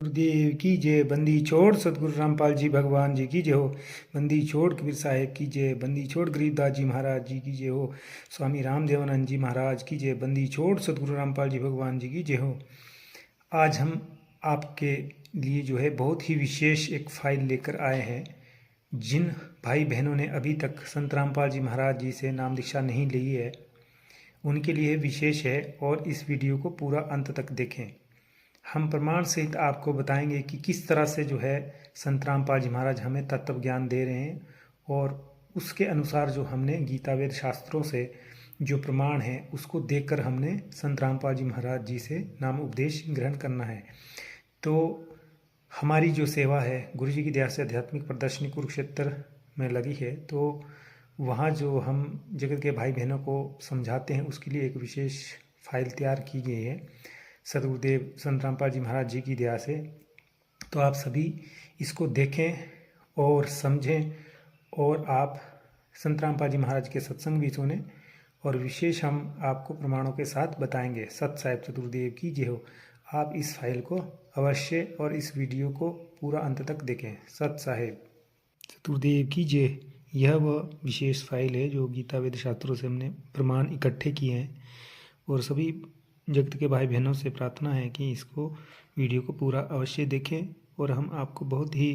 गुरुदेव की जय। बंदी छोड़ सतगुरु रामपाल जी भगवान जी की जय हो। बंदी छोड़ कबीर साहेब की जय। बंदी छोड़ गरीबदास जी महाराज जी की जय हो। स्वामी रामदेवानंद जी महाराज की जय। बंदी छोड़ सतगुरु रामपाल जी भगवान जी की जय हो। आज हम आपके लिए जो है बहुत ही विशेष एक फाइल लेकर आए हैं। जिन भाई बहनों ने अभी तक संत रामपाल जी महाराज जी से नाम दीक्षा नहीं ली है उनके लिए विशेष है और इस वीडियो को पूरा अंत तक देखें। हम प्रमाण सहित आपको बताएंगे कि किस तरह से जो है संत रामपाल जी महाराज हमें तत्व ज्ञान दे रहे हैं और उसके अनुसार जो हमने गीता वेद शास्त्रों से जो प्रमाण है उसको देखकर हमने संत रामपाल जी महाराज जी से नाम उपदेश ग्रहण करना है। तो हमारी जो सेवा है गुरु जी की दया से आध्यात्मिक प्रदर्शनी कुरुक्षेत्र में लगी है, तो वहाँ जो हम जगत के भाई बहनों को समझाते हैं उसके लिए एक विशेष फाइल तैयार की गई है सदगुरुदेव संत रामपाल जी महाराज जी की दया से। तो आप सभी इसको देखें और समझें और आप संत रामपाल जी महाराज के सत्संग भी सुने और विशेष हम आपको प्रमाणों के साथ बताएंगे। सत साहिब चतुर्देव की जय हो। आप इस फाइल को अवश्य और इस वीडियो को पूरा अंत तक देखें। सत साहिब चतुर्देव की जय। यह वह विशेष फाइल है जो गीता वेद शास्त्रों से हमने प्रमाण इकट्ठे किए हैं और सभी जगत के भाई बहनों से प्रार्थना है कि इसको वीडियो को पूरा अवश्य देखें और हम आपको बहुत ही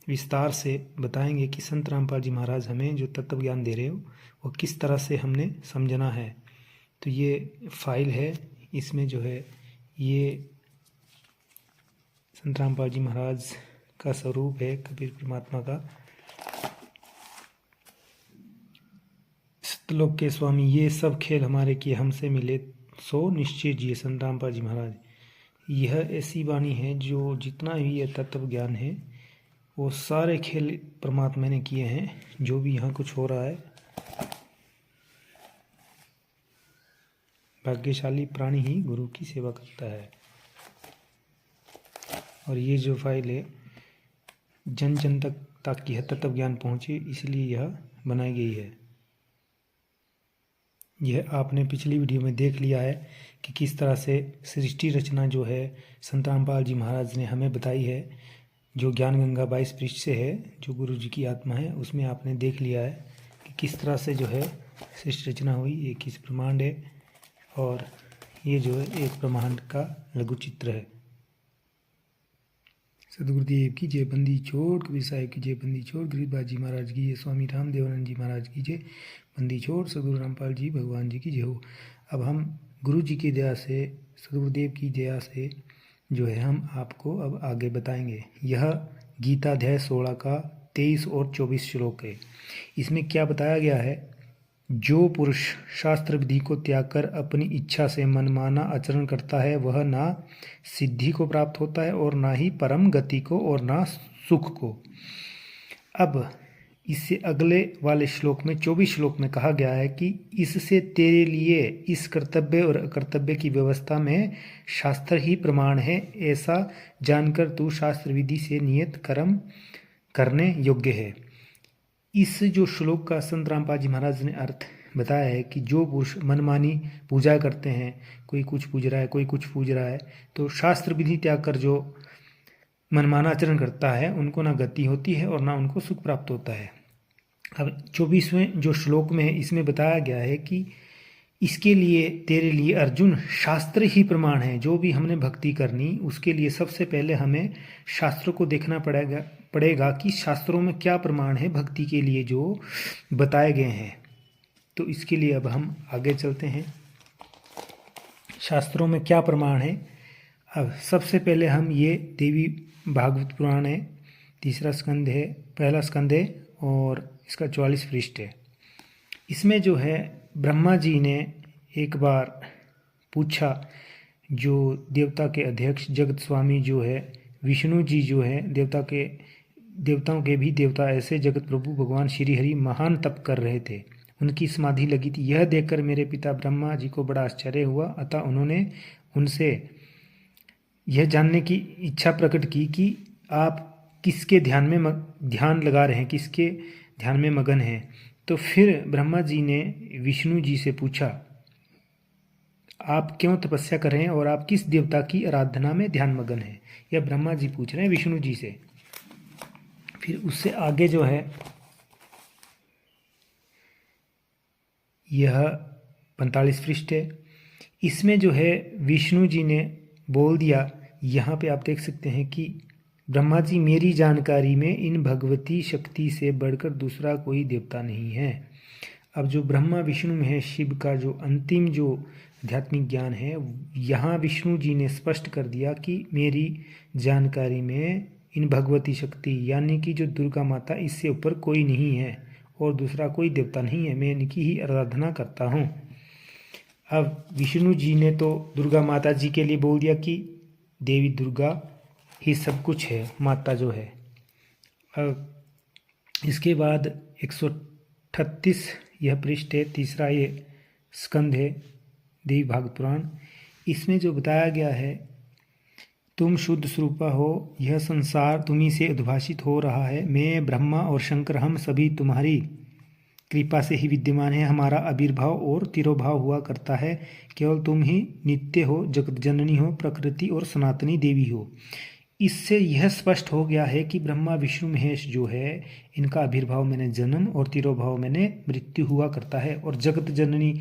विस्तार से बताएंगे कि संत रामपाल जी महाराज हमें जो तत्व ज्ञान दे रहे हो वो किस तरह से हमने समझना है। तो ये फाइल है, इसमें जो है ये संत रामपाल जी महाराज का स्वरूप है, कबीर परमात्मा का। सतलोक के स्वामी ये सब खेल हमारे किए हमसे मिले सो निश्चय जिए। संत रामपाल जी महाराज यह ऐसी वाणी है जो जितना भी यह तत्व ज्ञान है वो सारे खेल परमात्मा ने किए हैं। जो भी यहाँ कुछ हो रहा है भाग्यशाली प्राणी ही गुरु की सेवा करता है। और ये जो फाइल है जन जन तक ताकि यह तत्व ज्ञान पहुँचे इसलिए यह बनाई गई है। यह आपने पिछली वीडियो में देख लिया है कि किस तरह से सृष्टि रचना जो है संत रामपाल जी महाराज ने हमें बताई है, जो ज्ञान गंगा 22 पृष्ठ से है, जो गुरु जी की आत्मा है, उसमें आपने देख लिया है कि किस तरह से जो है सृष्टि रचना हुई। ये किस ब्रह्मांड है और ये जो है एक ब्रह्मांड का लघु चित्र है। सदगुरुदेव की जय। बंदी छोड़ कबीर साहिब की जय। बंदी छोड़ गरीबदास जी महाराज की जय। स्वामी रामदेवानंद जी महाराज की जय। बंदी छोड़ सदगुरु रामपाल जी भगवान जी की जय हो। अब हम गुरु जी की दया से, सदगुरुदेव की दया से जो है हम आपको अब आगे बताएंगे। यह गीता अध्याय 16 का 23 और 24 श्लोक है। इसमें क्या बताया गया है? जो पुरुष शास्त्र विधि को त्याग कर अपनी इच्छा से मनमाना आचरण करता है वह ना सिद्धि को प्राप्त होता है और ना ही परम गति को और ना सुख को। अब इससे अगले वाले श्लोक में 24 श्लोक में कहा गया है कि इससे तेरे लिए इस कर्तव्य और अकर्तव्य की व्यवस्था में शास्त्र ही प्रमाण है। ऐसा जानकर तू शास्त्र विधि से नियत कर्म करने योग्य है। इस जो श्लोक का संत रामपाल जी महाराज ने अर्थ बताया है कि जो पुरुष मनमानी पूजा करते हैं, कोई कुछ पूज रहा है, कोई कुछ पूज रहा है, तो शास्त्र विधि त्याग कर जो मनमाना आचरण करता है उनको ना गति होती है और ना उनको सुख प्राप्त होता है। अब 24वें जो श्लोक में इसमें बताया गया है कि इसके लिए तेरे लिए अर्जुन शास्त्र ही प्रमाण है। जो भी हमने भक्ति करनी उसके लिए सबसे पहले हमें शास्त्रों को देखना पड़ेगा कि शास्त्रों में क्या प्रमाण है भक्ति के लिए जो बताए गए हैं। तो इसके लिए अब हम आगे चलते हैं, शास्त्रों में क्या प्रमाण है। अब सबसे पहले हम ये देवी भागवत पुराण है, तीसरा स्कंद है, पहला स्कंद है और इसका 44 पृष्ठ है। इसमें जो है ब्रह्मा जी ने एक बार पूछा, जो देवता के अध्यक्ष जगत स्वामी जो है विष्णु जी जो है देवताओं के भी देवता ऐसे जगत प्रभु भगवान श्री हरि महान तप कर रहे थे, उनकी समाधि लगी थी। यह देखकर मेरे पिता ब्रह्मा जी को बड़ा आश्चर्य हुआ, अतः उन्होंने उनसे यह जानने की इच्छा प्रकट की कि आप किसके ध्यान लगा रहे हैं, किसके ध्यान में मगन हैं। तो फिर ब्रह्मा जी ने विष्णु जी से पूछा, आप क्यों तपस्या कर रहे हैं और आप किस देवता की आराधना में ध्यान मग्न हैं? यह ब्रह्मा जी पूछ रहे हैं विष्णु जी से। फिर उससे आगे जो है यह 45 पृष्ठ है। इसमें जो है विष्णु जी ने बोल दिया, यहाँ पे आप देख सकते हैं कि ब्रह्मा जी, मेरी जानकारी में इन भगवती शक्ति से बढ़कर दूसरा कोई देवता नहीं है। अब जो ब्रह्मा विष्णु महेश शिव का जो अंतिम जो आध्यात्मिक ज्ञान है, यहाँ विष्णु जी ने स्पष्ट कर दिया कि मेरी जानकारी में इन भगवती शक्ति यानी कि जो दुर्गा माता, इससे ऊपर कोई नहीं है और दूसरा कोई देवता नहीं है, मैं इनकी ही आराधना करता हूँ। अब विष्णु जी ने तो दुर्गा माता जी के लिए बोल दिया कि देवी दुर्गा ही सब कुछ है, माता जो है। अब इसके बाद 138 यह पृष्ठ है, तीसरा ये स्कंद है देवी भागवत पुराण। इसमें जो बताया गया है, तुम शुद्ध स्वरूपा हो, यह संसार तुम्ही से उद्भाषित हो रहा है। मैं ब्रह्मा और शंकर हम सभी तुम्हारी कृपा से ही विद्यमान है। हमारा आविर्भाव और तिरोभाव हुआ करता है। केवल तुम ही नित्य हो, जगत जननी हो, प्रकृति और सनातनी देवी हो। इससे यह स्पष्ट हो गया है कि ब्रह्मा विष्णु महेश जो है, इनका आविर्भाव मैंने जन्म और तिरोभाव मैंने मृत्यु हुआ करता है। और जगत जननी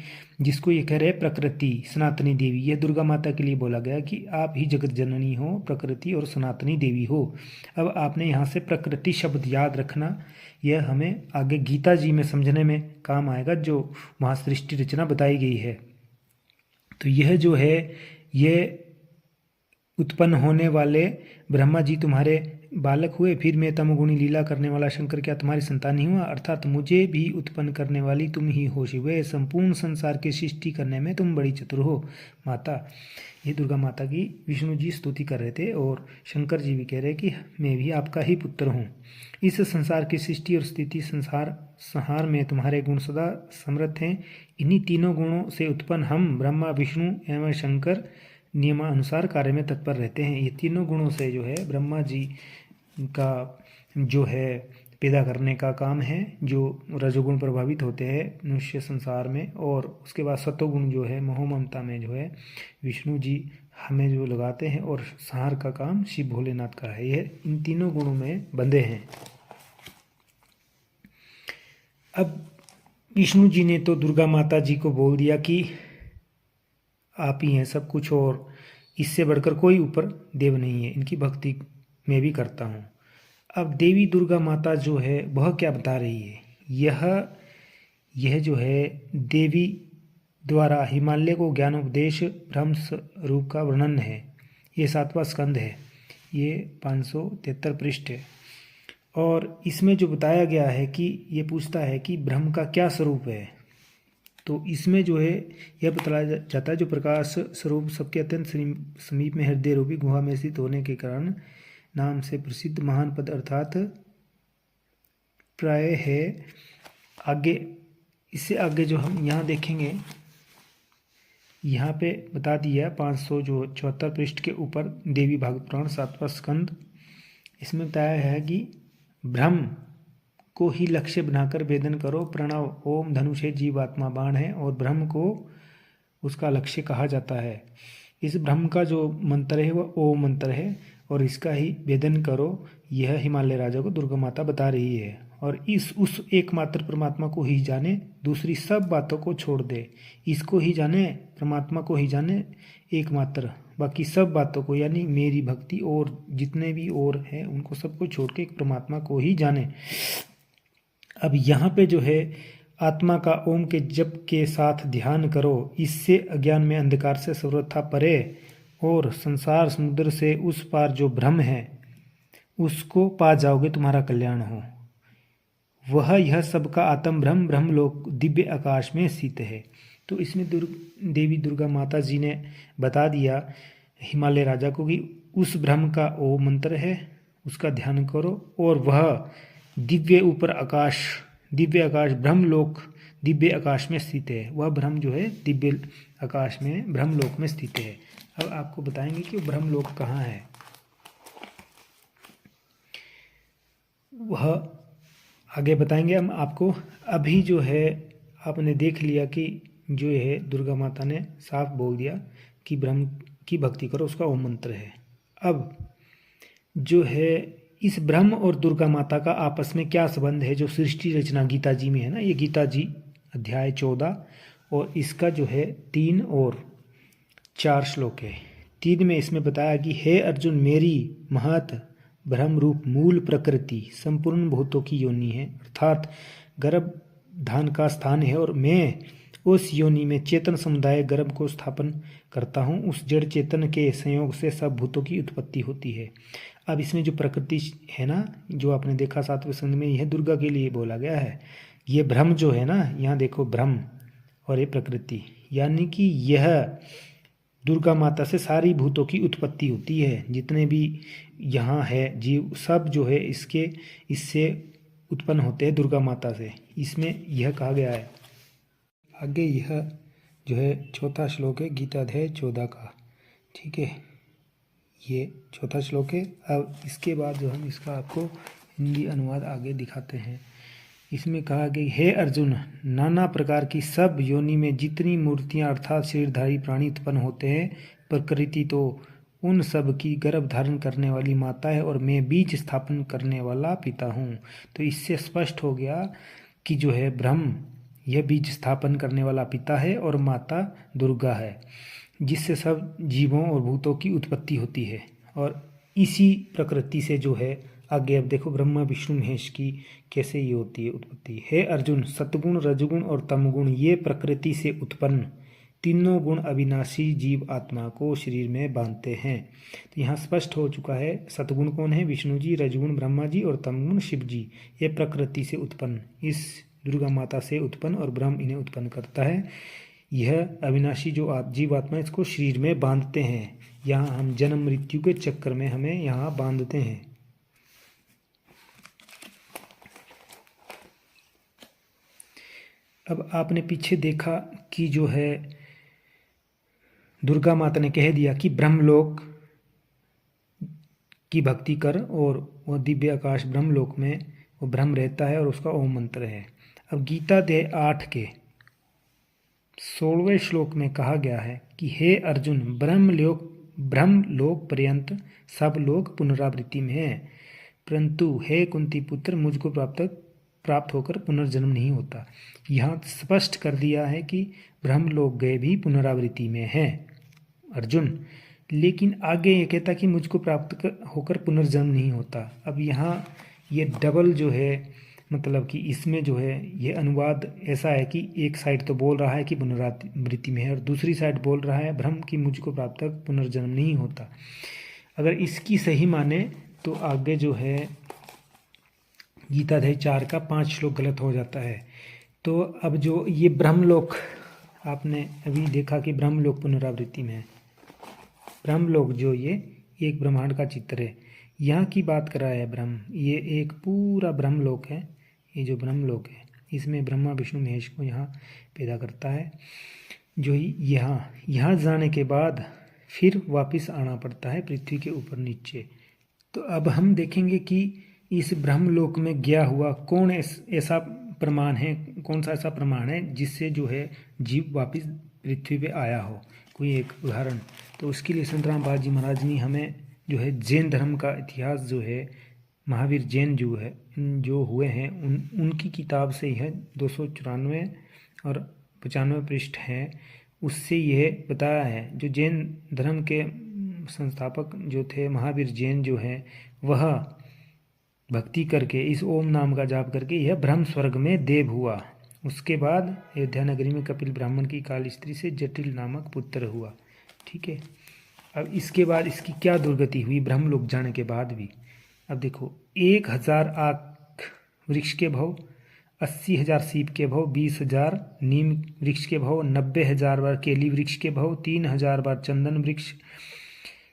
जिसको ये कह रहे हैं प्रकृति सनातनी देवी, यह दुर्गा माता के लिए बोला गया कि आप ही जगत जननी हो, प्रकृति और सनातनी देवी हो। अब आपने यहाँ से प्रकृति शब्द याद रखना, यह हमें आगे गीता जी में समझने में काम आएगा, जो वहाँ सृष्टि रचना बताई गई है। तो यह जो है, ये उत्पन्न होने वाले ब्रह्मा जी तुम्हारे बालक हुए, फिर मैं तमोगुणी लीला करने वाला शंकर क्या तुम्हारी संतान नहीं हुआ? अर्थात मुझे भी उत्पन्न करने वाली तुम ही हो शिव। संपूर्ण संसार की सृष्टि करने में तुम बड़ी चतुर हो माता। ये दुर्गा माता की विष्णु जी स्तुति कर रहे थे और शंकर जी भी कह रहे कि मैं भी आपका ही पुत्र हूँ। इस संसार की सृष्टि और स्थिति संसार संहार में तुम्हारे गुण सदा समर्थ हैं। इन्हीं तीनों गुणों से उत्पन्न हम ब्रह्मा विष्णु एवं शंकर नियमानुसार कार्य में तत्पर रहते हैं। ये तीनों गुणों से जो है ब्रह्मा जी का जो है पैदा करने का काम है, जो रजोगुण प्रभावित होते हैं मनुष्य संसार में, और उसके बाद सतोगुण जो है मोह ममता में जो है विष्णु जी हमें जो लगाते हैं, और संहार का काम शिव भोलेनाथ का है। यह इन तीनों गुणों में बंधे हैं। अब विष्णु जी ने तो दुर्गा माता जी को बोल दिया कि आप ही हैं सब कुछ और इससे बढ़कर कोई ऊपर देव नहीं है, इनकी भक्ति मैं भी करता हूँ। अब देवी दुर्गा माता जो है वह क्या बता रही है? यह जो है देवी द्वारा हिमालय को ज्ञानोपदेश ब्रह्म स्वरूप का वर्णन है। ये 7वां स्कंद है, ये 573 पृष्ठ है। और इसमें जो बताया गया है कि ये पूछता है कि ब्रह्म का क्या स्वरूप है। तो इसमें जो है यह बताया जाता है, जो प्रकाश स्वरूप सबके अत्यंत समीप में हृदय रूपी गुहा में स्थित होने के कारण नाम से प्रसिद्ध महान पद अर्थात प्राय है। आगे इससे आगे जो हम यहाँ देखेंगे, यहाँ पे बता दिया 574 पृष्ठ के ऊपर देवी भागवत पुराण 7वां स्कंद। इसमें बताया है कि ब्रह्म को ही लक्ष्य बनाकर वेदन करो। प्रणव ओम धनुषे जीवात्मा बाण है और ब्रह्म को उसका लक्ष्य कहा जाता है। इस ब्रह्म का जो मंत्र है वह ओम मंत्र है और इसका ही वेदन करो। यह हिमालय राजा को दुर्गा माता बता रही है। और उस एकमात्र परमात्मा को ही जाने, दूसरी सब बातों को छोड़ दे। इसको ही जाने, परमात्मा को ही जाने एकमात्र, बाकी सब बातों को यानी मेरी भक्ति और जितने भी और हैं उनको सबको छोड़ के एक परमात्मा को ही जाने। अब यहाँ पे जो है आत्मा का ओम के जप के साथ ध्यान करो, इससे अज्ञान में अंधकार से सर्वथा परे और संसार समुद्र से उस पार जो ब्रह्म है उसको पा जाओगे, तुम्हारा कल्याण हो। वह यह सबका आत्म ब्रह्म ब्रह्मलोक दिव्य आकाश में स्थित है। तो इसमें देवी दुर्गा माता जी ने बता दिया हिमालय राजा को कि उस ब्रह्म का ओम मंत्र है, उसका ध्यान करो और वह दिव्य ऊपर आकाश, दिव्य आकाश ब्रह्मलोक दिव्य आकाश में स्थित है। वह ब्रह्म जो है दिव्य आकाश में ब्रह्मलोक में स्थित है। अब आपको बताएंगे कि वो ब्रह्मलोक कहाँ है। वह आगे बताएंगे हम आपको। अभी जो है आपने देख लिया कि जो है दुर्गा माता ने साफ बोल दिया कि ब्रह्म की भक्ति करो, उसका ओम मंत्र है। अब जो है इस ब्रह्म और दुर्गा माता का आपस में क्या संबंध है, जो सृष्टि रचना गीता जी में है ना, ये गीता जी अध्याय 14 और इसका जो है 3 और 4 श्लोक है। 3 में इसमें बताया कि हे अर्जुन, मेरी महत ब्रह्म रूप मूल प्रकृति संपूर्ण भूतों की योनि है, अर्थात गर्भ धान का स्थान है, और मैं उस योनि में चेतन समुदाय गर्भ को स्थापन करता हूँ। उस जड़ चेतन के संयोग से सब भूतों की उत्पत्ति होती है। अब इसमें जो प्रकृति है ना, जो आपने देखा 7वें संग में, यह दुर्गा के लिए बोला गया है। ये ब्रह्म जो है ना, यहाँ देखो ब्रह्म और ये प्रकृति, यानी कि यह दुर्गा माता से सारी भूतों की उत्पत्ति होती है। जितने भी यहाँ है जीव सब जो है इससे उत्पन्न होते हैं दुर्गा माता से, इसमें यह कहा गया है। आगे यह जो है 4था श्लोक है गीता अध्याय 14 का, ठीक है, ये 4था श्लोक है। अब इसके बाद जो हम इसका आपको हिंदी अनुवाद आगे दिखाते हैं। इसमें कहा कि हे अर्जुन, नाना प्रकार की सब योनि में जितनी मूर्तियां अर्थात शरीरधारी प्राणी उत्पन्न होते हैं, प्रकृति तो उन सब की गर्भ धारण करने वाली माता है, और मैं बीज स्थापन करने वाला पिता हूँ। तो इससे स्पष्ट हो गया कि जो है ब्रह्म यह बीज स्थापन करने वाला पिता है और माता दुर्गा है, जिससे सब जीवों और भूतों की उत्पत्ति होती है। और इसी प्रकृति से जो है आगे अब देखो ब्रह्मा विष्णु महेश की कैसे ये होती है उत्पत्ति। हे अर्जुन, सतगुण रजगुण और तमगुण ये प्रकृति से उत्पन्न तीनों गुण अविनाशी जीव आत्मा को शरीर में बांधते हैं। तो यहाँ स्पष्ट हो चुका है सतगुण कौन है, विष्णु जी, रजगुण ब्रह्मा जी और तमगुण शिव जी। ये प्रकृति से उत्पन्न इस दुर्गा माता से उत्पन्न और ब्रह्म इन्हें उत्पन्न करता है। यह अविनाशी जो जीव आत्मा इसको शरीर में बांधते हैं। यहाँ हम जन्म मृत्यु के चक्कर में हमें यहाँ बांधते हैं। अब आपने पीछे देखा कि जो है दुर्गा माता ने कह दिया कि ब्रह्मलोक की भक्ति कर, और वो दिव्य आकाश ब्रह्मलोक में वो ब्रह्म रहता है और उसका ओम मंत्र है। अब गीता अध्याय 8 के 16वें श्लोक में कहा गया है कि हे अर्जुन, ब्रह्मलोक पर्यंत सब लोग पुनरावृत्ति में हैं, परंतु हे कुंती पुत्र, मुझको प्राप्त होकर पुनर्जन्म नहीं होता। यहाँ स्पष्ट कर दिया है कि ब्रह्मलोक गए भी पुनरावृत्ति में हैं अर्जुन, लेकिन आगे ये कहता कि मुझको प्राप्त होकर पुनर्जन्म नहीं होता। अब यहाँ ये डबल जो है, मतलब कि इसमें जो है ये अनुवाद ऐसा है कि एक साइड तो बोल रहा है कि पुनरावृत्ति में है और दूसरी साइड बोल रहा है ब्रह्म की मुझको प्राप्त पुनर्जन्म नहीं होता। अगर इसकी सही माने तो आगे जो है गीता अध्याय 4 का 5 श्लोक गलत हो जाता है। तो अब जो ये ब्रह्मलोक आपने अभी देखा कि ब्रह्मलोक पुनरावृत्ति में है, ब्रह्मलोक जो ये एक ब्रह्मांड का चित्र है, यहाँ की बात कर रहा है ब्रह्म, ये एक पूरा ब्रह्मलोक है। ये जो ब्रह्मलोक है इसमें ब्रह्मा विष्णु महेश को यहाँ पैदा करता है, जो यहाँ जाने के बाद फिर वापस आना पड़ता है पृथ्वी के ऊपर नीचे। तो अब हम देखेंगे कि इस ब्रह्मलोक में गया हुआ कौन ऐसा प्रमाण है, कौन सा ऐसा प्रमाण है जिससे जो है जीव वापस पृथ्वी पे आया हो, कोई एक उदाहरण। तो उसके लिए संत रामपाल जी महाराज ने हमें जो है जैन धर्म का इतिहास जो है, महावीर जैन जो हुए हैं उनकी किताब से यह 294 और 95 पृष्ठ हैं, उससे यह बताया है। जो जैन धर्म के संस्थापक जो थे महावीर जैन जो है, वह भक्ति करके इस ओम नाम का जाप करके यह ब्रह्म स्वर्ग में देव हुआ। उसके बाद अयोध्या नगरी में कपिल ब्राह्मण की काल स्त्री से जटिल नामक पुत्र हुआ। ठीक है, अब इसके बाद इसकी क्या दुर्गति हुई ब्रह्मलोक जाने के बाद भी। अब देखो 1000 आक वृक्ष के भाव, 80,000 सीप के भाव, 20,000 नीम वृक्ष के भाव, 90,000 बार केली वृक्ष के भाव, 3,000 बार चंदन वृक्ष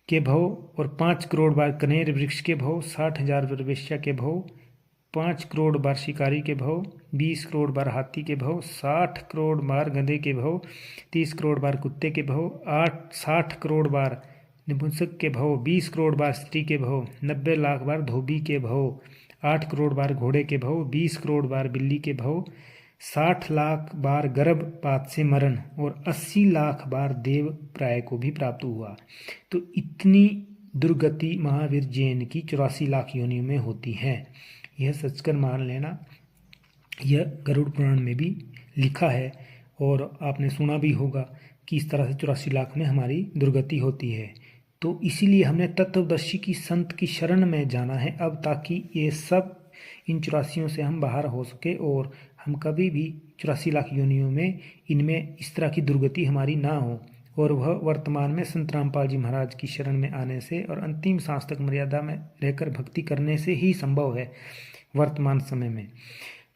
के भाव और 5 करोड़ बार कनेर वृक्ष के भाव, 60,000 बार वेश्या के भाव, 5 करोड़ बार शिकारी के भाव, 20 करोड़ बार हाथी के भाव, 60 करोड़ बार गधे के भाव, 30 करोड़ बार कुत्ते के भाव, 60 करोड़ बार नपुंसक के भाव, 20 करोड़ बार स्त्री के भाव, 90 लाख बार धोबी के भाव, 8 करोड़ बार घोड़े के भाव, 20 करोड़ बार बिल्ली के भाव, 60 लाख बार गर्भपात से मरण और 80 लाख बार देव प्राय को भी प्राप्त हुआ। तो इतनी दुर्गति महावीर जैन की 84 लाख योनियों में होती है। यह सचकर मान लेना, यह गरुड़ पुराण में भी लिखा है और आपने सुना भी होगा कि इस तरह से 84 लाख में हमारी दुर्गति होती है। तो इसीलिए हमने तत्वदर्शी की संत की शरण में जाना है अब, ताकि ये सब इन 84 से हम बाहर हो सके और हम कभी भी 84 लाख योनियों में इनमें इस तरह की दुर्गति हमारी ना हो। और वह वर्तमान में संत रामपाल जी महाराज की शरण में आने से और अंतिम सांस तक मर्यादा में रहकर भक्ति करने से ही संभव है वर्तमान समय में।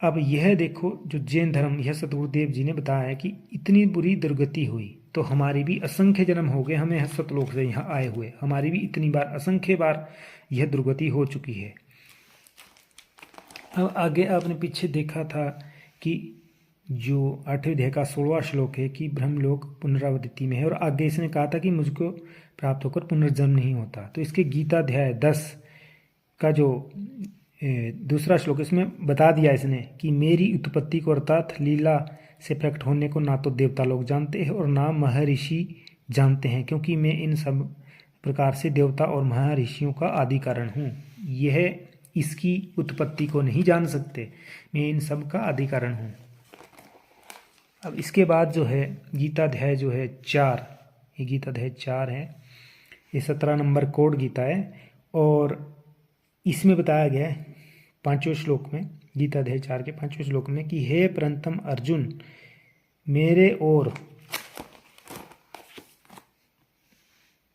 अब यह देखो, जो जैन धर्म, यह सतगुरुदेव जी ने बताया है कि इतनी बुरी दुर्गति हुई तो हमारी भी असंख्य जन्म हो गए, हमें सतलोक से यहाँ आए हुए हमारी भी इतनी बार, असंख्य बार यह दुर्गति हो चुकी है। अब आगे आपने पीछे देखा था कि जो 8वें अध्याय का 16वां श्लोक है कि ब्रह्मलोक पुनरावृत्ति में है, और आगे इसने कहा था कि मुझको प्राप्त होकर पुनर्जन्म नहीं होता। तो इसके गीता अध्याय 10 का जो दूसरा श्लोक, इसमें बता दिया इसने कि मेरी उत्पत्ति को अर्थात लीला से प्रकट होने को ना तो देवता लोग जानते हैं और ना महर्षि जानते हैं, क्योंकि मैं इन सब प्रकार से देवता और महर्षियों का आदि कारण हूँ। यह इसकी उत्पत्ति को नहीं जान सकते, मैं इन सब का आदि कारण हूँ। अब इसके बाद जो है गीता अध्याय जो है 4, ये गीता अध्याय 4 है, ये 17 नंबर कोड गीता है, और इसमें बताया गया है 5वें श्लोक में, गीता अध्याय 4 के 5वें श्लोक में कि हे परंतम अर्जुन, मेरे और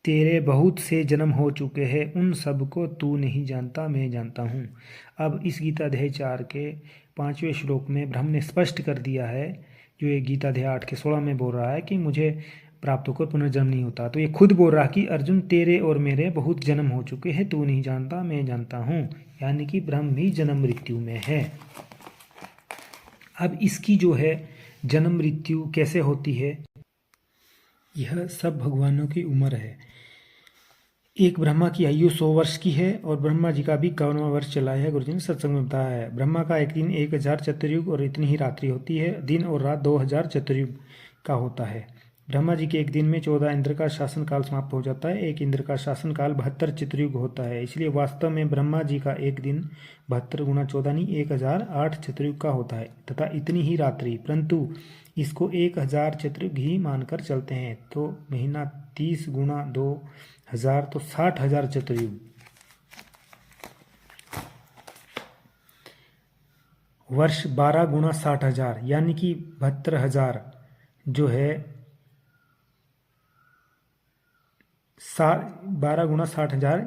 तेरे बहुत से जन्म हो चुके हैं, उन सब को तू नहीं जानता, मैं जानता हूँ। अब इस गीता अध्याय 4 के 5वें श्लोक में ब्रह्म ने स्पष्ट कर दिया है, जो ये गीता अध्याय 8 के 16 में बोल रहा है कि मुझे प्राप्त होकर पुनर्जन्म नहीं होता। तो ये खुद बोल रहा कि अर्जुन तेरे और मेरे बहुत जन्म हो चुके हैं, तू नहीं जानता, मैं जानता हूँ। यानी कि ब्रह्म भी जन्म मृत्यु में है। अब इसकी जो है जन्म मृत्यु कैसे होती है, यह सब भगवानों की उम्र है। एक ब्रह्मा की आयु 100 वर्ष की है और ब्रह्मा जी का भी 51वां वर्ष चला है, गुरुजी ने सत्संग में बताया है। ब्रह्मा का एक दिन 1000 चतुर्युग और इतनी ही रात्रि होती है। दिन और रात 2000 चतुर्युग का होता है। ब्रह्मा जी के एक दिन में 14 इंद्र का शासन काल समाप्त हो जाता है। एक इंद्र का शासन काल 72 चतुर्युग होता है। इसलिए वास्तव में ब्रह्मा जी का एक दिन 72 गुणा 14 नहीं 1008 चतुर्युग का होता है तथा इतनी ही रात्रि, परंतु इसको 1000 चतुर्युग ही मानकर चलते हैं। तो महीना 30 गुणा 2000 तो 60,000 चतुर्युग। वर्ष 12 गुणा 60,000 यानी कि 72,000 जो है 12 गुणा 60,000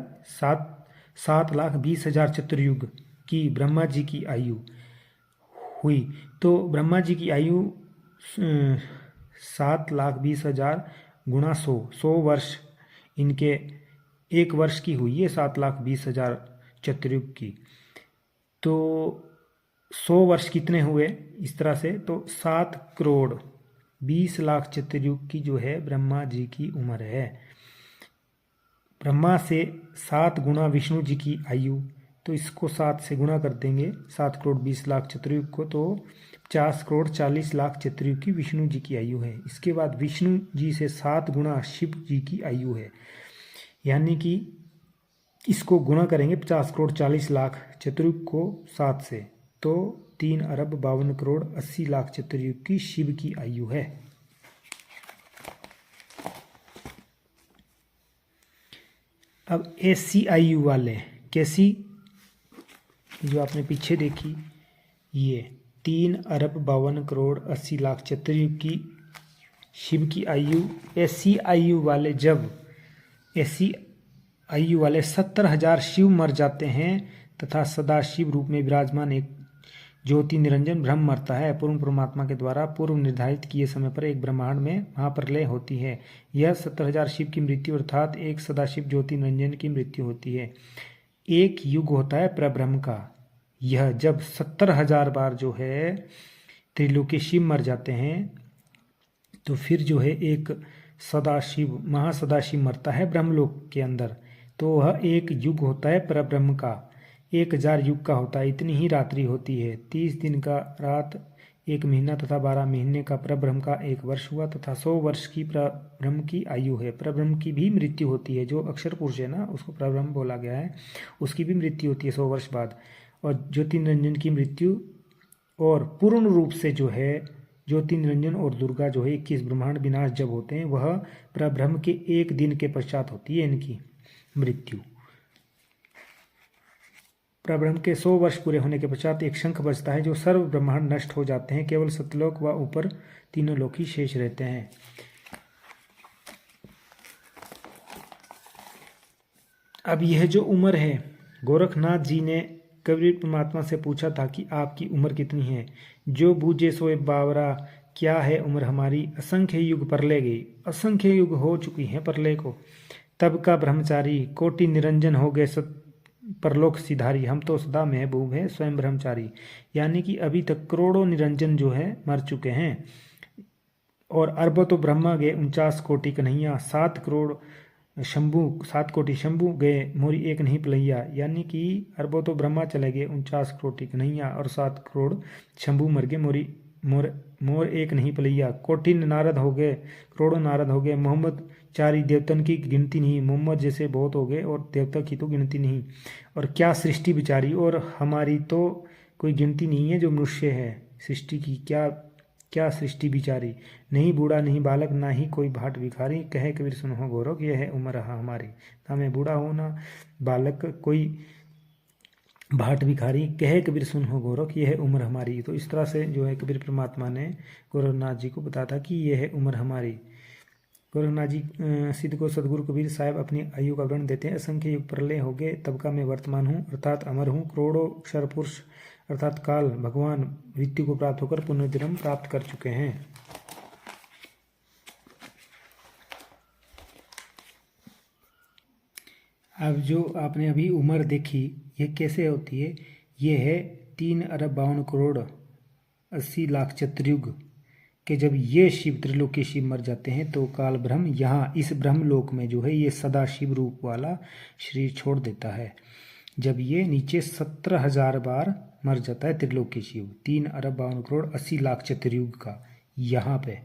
7,20,000 चतुर्युग की ब्रह्मा जी की आयु हुई। तो ब्रह्मा जी की आयु 7,20,000 गुणा 100 वर्ष इनके एक वर्ष की हुई है 7,20,000 चतुर्युग की। तो 100 वर्ष कितने हुए इस तरह से, तो 7 करोड़ 20 लाख चतुर्युग की जो है ब्रह्मा जी की उम्र है। ब्रह्मा से 7 गुणा विष्णु जी की आयु, तो इसको 7 से गुणा कर देंगे 7 करोड़ 20 लाख चतुर्युग को, तो 50 करोड़ 40 लाख चतुर्युग की विष्णु जी की आयु है। इसके बाद विष्णु जी से 7 गुणा शिव जी की आयु है, यानी कि इसको गुणा करेंगे 50 करोड़ 40 लाख चतुर्युग को 7 से, तो 3 अरब 52 करोड़ 80 लाख चतुर्युग की शिव की आयु है। अब ऐसी आयु वाले कैसी, जो आपने पीछे देखी, ये 3 अरब 52 करोड़ 80 लाख चतुर्युग की शिव की आयु। ऐसी आयु वाले जब ऐसी आयु वाले 70,000 शिव मर जाते हैं तथा सदाशिव रूप में विराजमान एक ज्योति निरंजन ब्रह्म मरता है। पूर्ण परमात्मा के द्वारा पूर्व निर्धारित किए समय पर एक ब्रह्मांड में महाप्रलय होती है। यह 70,000 शिव की मृत्यु अर्थात एक सदाशिव ज्योति निरंजन की मृत्यु होती है। एक युग होता है परब्रह्म का। यह जब 70,000 बार जो है त्रिलोकी शिव मर जाते हैं, तो फिर जो है एक सदाशिव महासदाशिव मरता है ब्रह्मलोक के अंदर। तो वह एक युग होता है परब्रह्म का, 1000 युग का होता है। इतनी ही रात्रि होती है, 30 दिन का रात 1 महीना तथा 12 महीने का परब्रह्म का 1 वर्ष हुआ तथा 100 वर्ष की परब्रह्म की आयु है। परब्रह्म की भी मृत्यु होती है, जो अक्षर पुरुष है ना, उसको परब्रह्म बोला गया है, उसकी भी मृत्यु होती है 100 वर्ष बाद। और ज्योति निरंजन की मृत्यु और पूर्ण रूप से जो है ज्योति निरंजन और दुर्गा जो है 21 ब्रह्मांड विनाश जब होते हैं, वह परब्रह्म के 1 दिन के पश्चात होती है इनकी मृत्यु। परब्रह्म के 100 वर्ष पूरे होने के पश्चात एक शंख बजता है, जो सर्व ब्रह्मांड नष्ट हो जाते हैं, केवल सतलोक व ऊपर तीनों लोक ही शेष रहते हैं। अब यह जो उम्र है, गोरखनाथ जी ने कबीर परमात्मा से पूछा था कि आपकी उम्र कितनी है। जो बूझे सोए बावरा, क्या है उम्र हमारी, असंख्य युग परले गई। असंख्य युग हो चुकी हैं परले को, तब का ब्रह्मचारी, कोटि निरंजन हो गए परलोक सिधारी। हम तो सदा महबूब है स्वयं ब्रह्मचारी। यानी कि अभी तक करोड़ों निरंजन जो है मर चुके हैं, और अरबों तो ब्रह्मा गए 49 कोटि कन्हैया, 7 करोड़ शंभु, 7 कोटि शंभु गए मोरी एक नहीं पलैया। यानी कि अरबों तो ब्रह्मा चले गए 49 कोटि कन्हैया, और 7 करोड़ शंभु मर गए मोरी मोर एक नहीं पलैया। कोटि नारद हो गए, करोड़ों नारद हो गए, मोहम्मद चारी देवतन की गिनती नहीं। मोहम्मद जैसे बहुत हो गए और देवता की तो गिनती नहीं। और क्या सृष्टि बिचारी, और हमारी तो कोई गिनती नहीं है जो मनुष्य है सृष्टि की। क्या क्या सृष्टि बिचारी, नहीं बूढ़ा नहीं बालक ना ही कोई भाट भिखारी, कहे कबीर सुनो गौरव यह है उम्र हमारी। ना मैं बूढ़ा हूँ ना बालक कोई भाट भिखारी, कहे कबीर सुन हो गोरख यह है उम्र हमारी। तो इस तरह से जो है कबीर परमात्मा ने गोरखनाथ जी को बताया था कि यह है उम्र हमारी। गोरखनाथ जी सिद्ध को सदगुरु कबीर साहब अपनी आयु का वर्णन देते हैं। असंख्य युग प्रलय हो गए, तब का मैं वर्तमान हूँ, अर्थात अमर हूँ। करोड़ों अक्षर पुरुष अर्थात काल भगवान मृत्यु को प्राप्त होकर पुनर्जन्म प्राप्त कर चुके हैं। अब जो आपने अभी उम्र देखी, ये कैसे होती है, ये है 3 अरब 52 करोड़ 80 लाख चतुर्युग के जब ये शिव त्रिलोकी शिव मर जाते हैं, तो काल ब्रह्म यहाँ इस ब्रह्मलोक में जो है ये सदा शिव रूप वाला शरीर छोड़ देता है। जब ये नीचे 17,000 बार मर जाता है त्रिलोकी शिव, 3 अरब 52 करोड़ 80 लाख चतुर्युग का यहाँ पे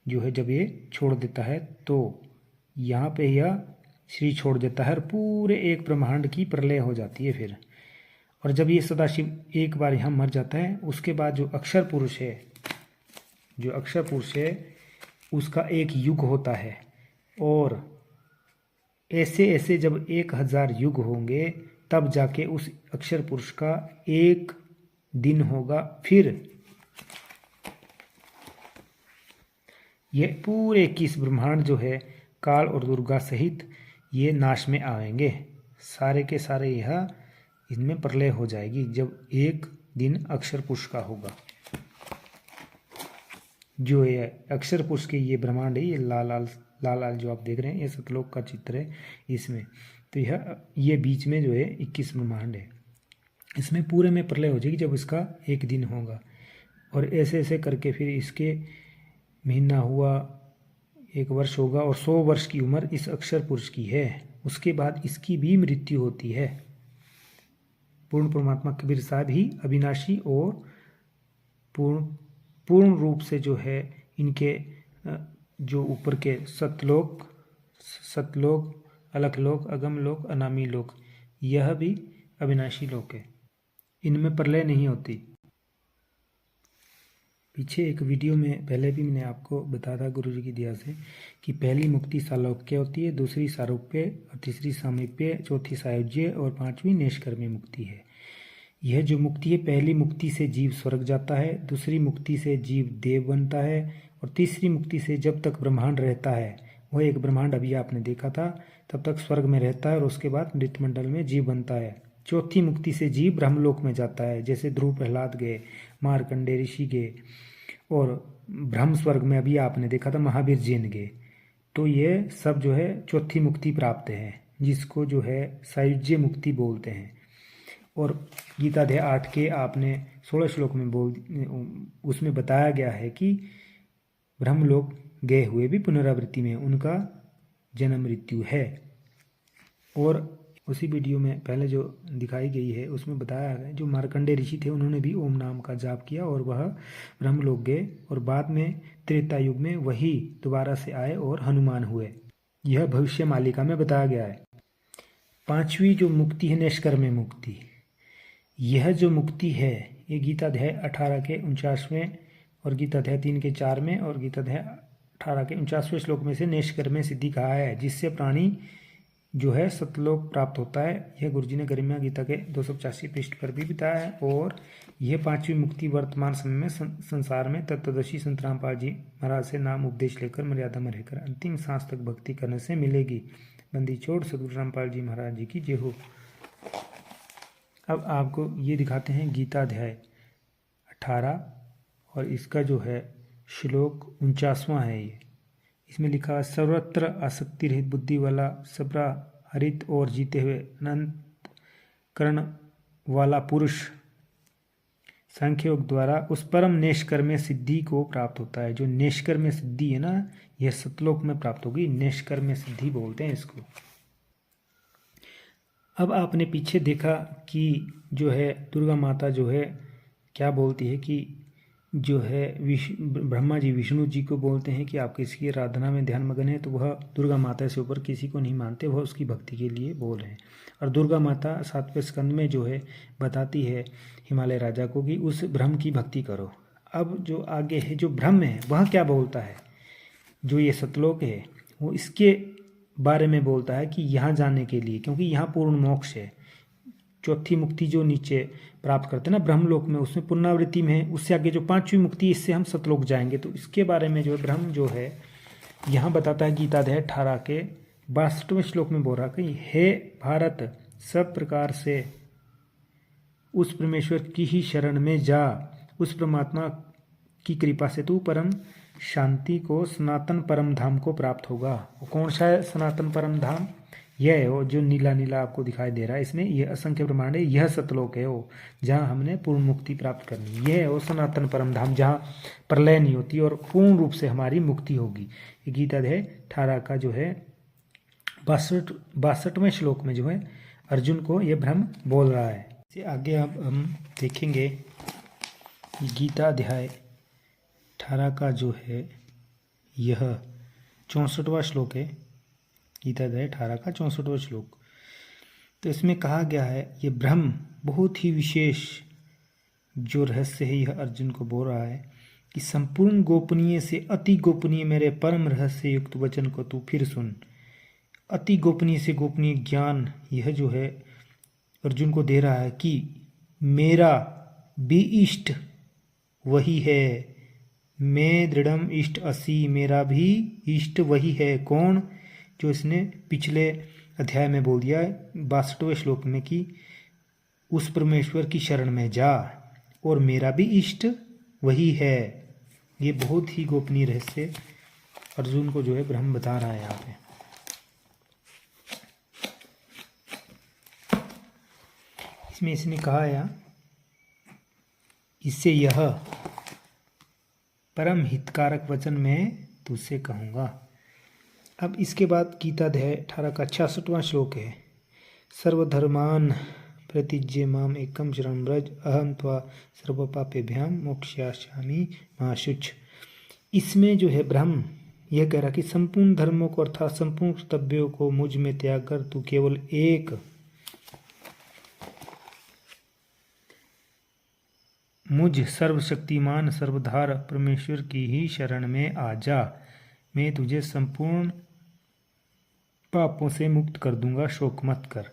जो है जब ये छोड़ देता है, तो यहाँ पे यह शरीर छोड़ देता है और पूरे एक ब्रह्मांड की प्रलय हो जाती है फिर। और जब ये सदाशिव एक बार यहाँ मर जाता है, उसके बाद जो अक्षर पुरुष है, जो अक्षर पुरुष है उसका एक युग होता है। और ऐसे ऐसे जब 1000 युग होंगे, तब जाके उस अक्षर पुरुष का एक दिन होगा। फिर ये पूरे 21 ब्रह्मांड जो है काल और दुर्गा सहित ये नाश में आएंगे, सारे के सारे यह इनमें प्रलय हो जाएगी जब एक दिन अक्षर पुरुष का होगा। जो ये अक्षर पुरुष के ये ब्रह्मांड है, ये लाल लाल जो आप देख रहे हैं, ये सतलोक का चित्र है इसमें। तो ये बीच में जो है 21 ब्रह्मांड है, इसमें पूरे में प्रलय हो जाएगी जब इसका एक दिन होगा। और ऐसे ऐसे करके फिर इसके महीना हुआ, 1 वर्ष होगा, और 100 वर्ष की उम्र इस अक्षर पुरुष की है। उसके बाद इसकी भी मृत्यु होती है। पूर्ण परमात्मा कबीर साहब ही अविनाशी और पूर्ण रूप से जो है इनके जो ऊपर के सतलोक, अलखलोक, अगम लोक, अनामी लोक, यह भी अविनाशी लोक है, इनमें प्रलय नहीं होती। पीछे एक वीडियो में पहले भी मैंने आपको बताया था गुरु जी की दया से कि पहली मुक्ति सालोक्य होती है, दूसरी सारूप्य, और तीसरी सामीप्य, चौथी सायुज्य और 5वीं निष्कर्मी मुक्ति है। यह जो मुक्ति है, पहली मुक्ति से जीव स्वर्ग जाता है, दूसरी मुक्ति से जीव देव बनता है, और तीसरी मुक्ति से जब तक ब्रह्मांड रहता है, वह एक ब्रह्मांड अभी आपने देखा था, तब तक स्वर्ग में रहता है और उसके बाद मृत मंडल में जीव बनता है। चौथी मुक्ति से जीव ब्रह्मलोक में जाता है, जैसे ध्रुव प्रहलाद गए, मारकंडे ऋषि गए, और ब्रह्म स्वर्ग में अभी आपने देखा था महावीर जैन गए। तो ये सब जो है चौथी मुक्ति प्राप्त है, जिसको जो है सायुज्य मुक्ति बोलते हैं। और गीता अध्याय 8 के आपने 16 श्लोक में उसमें बताया गया है कि ब्रह्मलोक गए हुए भी पुनरावृत्ति में उनका जन्म मृत्यु है। और उसी वीडियो में पहले जो दिखाई गई है उसमें बताया है जो मार्कंडेय ऋषि थे उन्होंने भी ओम नाम का जाप किया और वह ब्रह्मलोक गए और बाद में त्रेता युग में वही दोबारा से आए और हनुमान हुए। यह भविष्य मालिका में बताया गया है। पांचवी जो मुक्ति है निष्कर्म मुक्ति, यह जो मुक्ति है ये गीताध्याय 18 के 49वें और गीताध्याय 3 के 4 में और गीताध्याय 18 के 49वें श्लोक में से निष्कर्म सिद्धि कहा है, जिससे प्राणी जो है सतलोक प्राप्त होता है। यह गुरुजी ने गरिमा गीता के 285 पृष्ठ पर भी बताया है। और यह पांचवी मुक्ति वर्तमान समय में संसार में तत्वदर्शी संत रामपाल जी महाराज से नाम उपदेश लेकर मर्यादा में रहकर अंतिम सांस तक भक्ति करने से मिलेगी। बंदी छोड़ सदगुरु रामपाल जी महाराज जी की जय हो। अब आपको ये दिखाते हैं गीताध्याय 18 और इसका जो है श्लोक 49वां है। ये इसमें लिखा सर्वत्र आसक्ति रहित बुद्धि वाला सबरा हरित और जीते हुए अनंत कर्ण वाला पुरुष सांख्य योग द्वारा उस परम निष्कर्म सिद्धि को प्राप्त होता है। जो निष्कर्म सिद्धि है ना, यह सतलोक में प्राप्त होगी। निष्कर्म सिद्धि बोलते हैं इसको। अब आपने पीछे देखा कि जो है दुर्गा माता जो है क्या बोलती है कि जो है ब्रह्मा जी विष्णु जी को बोलते हैं कि आप किसी आराधना में ध्यान मगन है, तो वह दुर्गा माता से ऊपर किसी को नहीं मानते, वह उसकी भक्ति के लिए बोल रहे हैं। और दुर्गा माता 7वें स्कंद में जो है बताती है हिमालय राजा को कि उस ब्रह्म की भक्ति करो। अब जो आगे है जो ब्रह्म है वह क्या बोलता है, जो ये सतलोक है वो इसके बारे में बोलता है कि यहाँ जाने के लिए, क्योंकि यहाँ पूर्ण मोक्ष है। चौथी मुक्ति जो नीचे प्राप्त करते हैं ना ब्रह्मलोक में, उसमें पुनरावृत्ति में है। उससे आगे जो पांचवी मुक्ति, इससे हम सतलोक जाएंगे। तो इसके बारे में जो है ब्रह्म जो है यहाँ बताता है गीताध्याय 18 के 62वें श्लोक में बोल रहा कि हे भारत, सब प्रकार से उस परमेश्वर की ही शरण में जा। उस परमात्मा की कृपा से तू परम शांति को, सनातन परम धाम को प्राप्त होगा। वो कौन सा है सनातन परम धाम? यह है वो जो नीला नीला आपको दिखाई दे रहा है। इसमें यह असंख्य ब्रह्मांड है, यह सतलोक है वो जहाँ हमने पूर्ण मुक्ति प्राप्त करनी। यह है वो सनातन परम धाम जहाँ प्रलय नहीं होती और पूर्ण रूप से हमारी मुक्ति होगी। ये गीताध्याय 18 का जो है 62वें श्लोक में जो है अर्जुन को यह ब्रह्म बोल रहा है। इससे आगे अब हम देखेंगे गीताध्याय 18 का जो है यह 64वां श्लोक है। गीताध्याय 18 का 64वां श्लोक। तो इसमें कहा गया है ये ब्रह्म बहुत ही विशेष जो रहस्य है, यह अर्जुन को बोल रहा है कि संपूर्ण गोपनीय से अति गोपनीय मेरे परम रहस्य युक्त वचन को तू फिर सुन। अति गोपनीय से गोपनीय ज्ञान यह जो है अर्जुन को दे रहा है कि मेरा भी इष्ट वही है, मैं दृढ़म इष्ट असि, मेरा भी इष्ट वही है। कौन? जो इसने पिछले अध्याय में बोल दिया है 62वें श्लोक में कि उस परमेश्वर की शरण में जा और मेरा भी इष्ट वही है। ये बहुत ही गोपनीय रहस्य अर्जुन को जो है ब्रह्म बता रहा है यहाँ पे। इसमें इसने कहा है इससे यह परम हितकारक वचन मैं तुझसे कहूँगा। अब इसके बाद गीताध्याय 18 का 66वां श्लोक है। सर्वधर्मान प्रतिज्य माम एकम शरणं व्रज अहम त्वा सर्वपापेभ्याम मोक्षयिष्यामि मा शुच। इसमें जो है ब्रह्म यह कह रहा कि संपूर्ण धर्मों को अर्थात संपूर्ण कर्तव्यों को मुझ में त्याग कर तू केवल एक मुझ सर्वशक्तिमान सर्वधार परमेश्वर की ही शरण में आ जा। मैं तुझे संपूर्ण पापों से मुक्त कर दूंगा, शोक मत कर।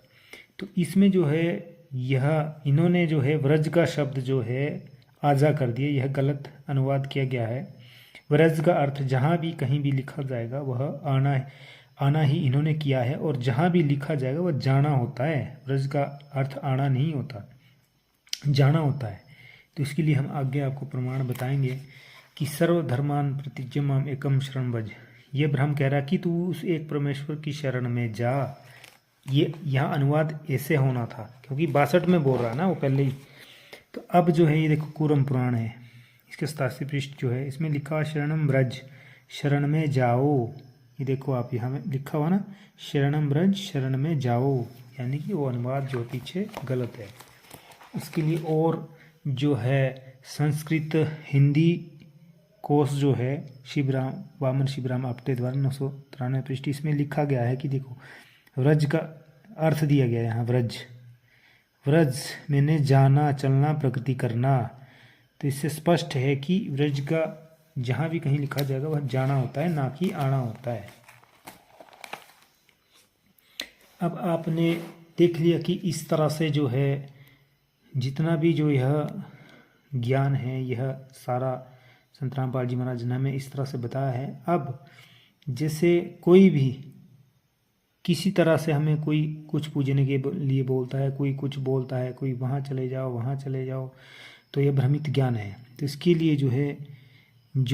तो इसमें जो है यह इन्होंने जो है व्रज का शब्द जो है आजा कर दिया, यह गलत अनुवाद किया गया है। व्रज का अर्थ जहाँ भी कहीं भी लिखा जाएगा वह आना ही इन्होंने किया है, और जहाँ भी लिखा जाएगा वह जाना होता है। व्रज का अर्थ आना नहीं होता, जाना होता है। तो इसके लिए हम आगे आपको प्रमाण बताएंगे कि सर्वधर्मान प्रतिज्य माम एकम शरण व्रज। ये ब्रह्म कह रहा कि तू उस एक परमेश्वर की शरण में जा। ये यहाँ अनुवाद ऐसे होना था क्योंकि 62 में बोल रहा है ना वो पहले ही। तो अब जो है ये देखो कूरम पुराण है, इसके 87 पृष्ठ जो है इसमें लिखा शरणम व्रज, शरण में जाओ। ये देखो आप यहाँ में लिखा हुआ ना शरणम व्रज, शरण में जाओ। यानी कि वो अनुवाद जो पीछे गलत है। इसके लिए और जो है संस्कृत हिंदी कोश जो है शिवराम वामन शिवराम आपटे द्वारा 993 पृष्ठ, इसमें लिखा गया है कि देखो व्रज का अर्थ दिया गया है यहाँ। व्रज व्रज मैंने जाना, चलना, प्रगति करना। तो इससे स्पष्ट है कि व्रज का जहाँ भी कहीं लिखा जाएगा वह जाना होता है, ना कि आना होता है। अब आपने देख लिया कि इस तरह से जो है जितना भी जो यह ज्ञान है यह सारा संत रामपाल जी महाराज ने हमें इस तरह से बताया है। अब जैसे कोई भी किसी तरह से हमें कोई कुछ पूजने के लिए बोलता है, कोई कुछ बोलता है, कोई वहाँ चले जाओ वहाँ चले जाओ, तो यह भ्रमित ज्ञान है। तो इसके लिए जो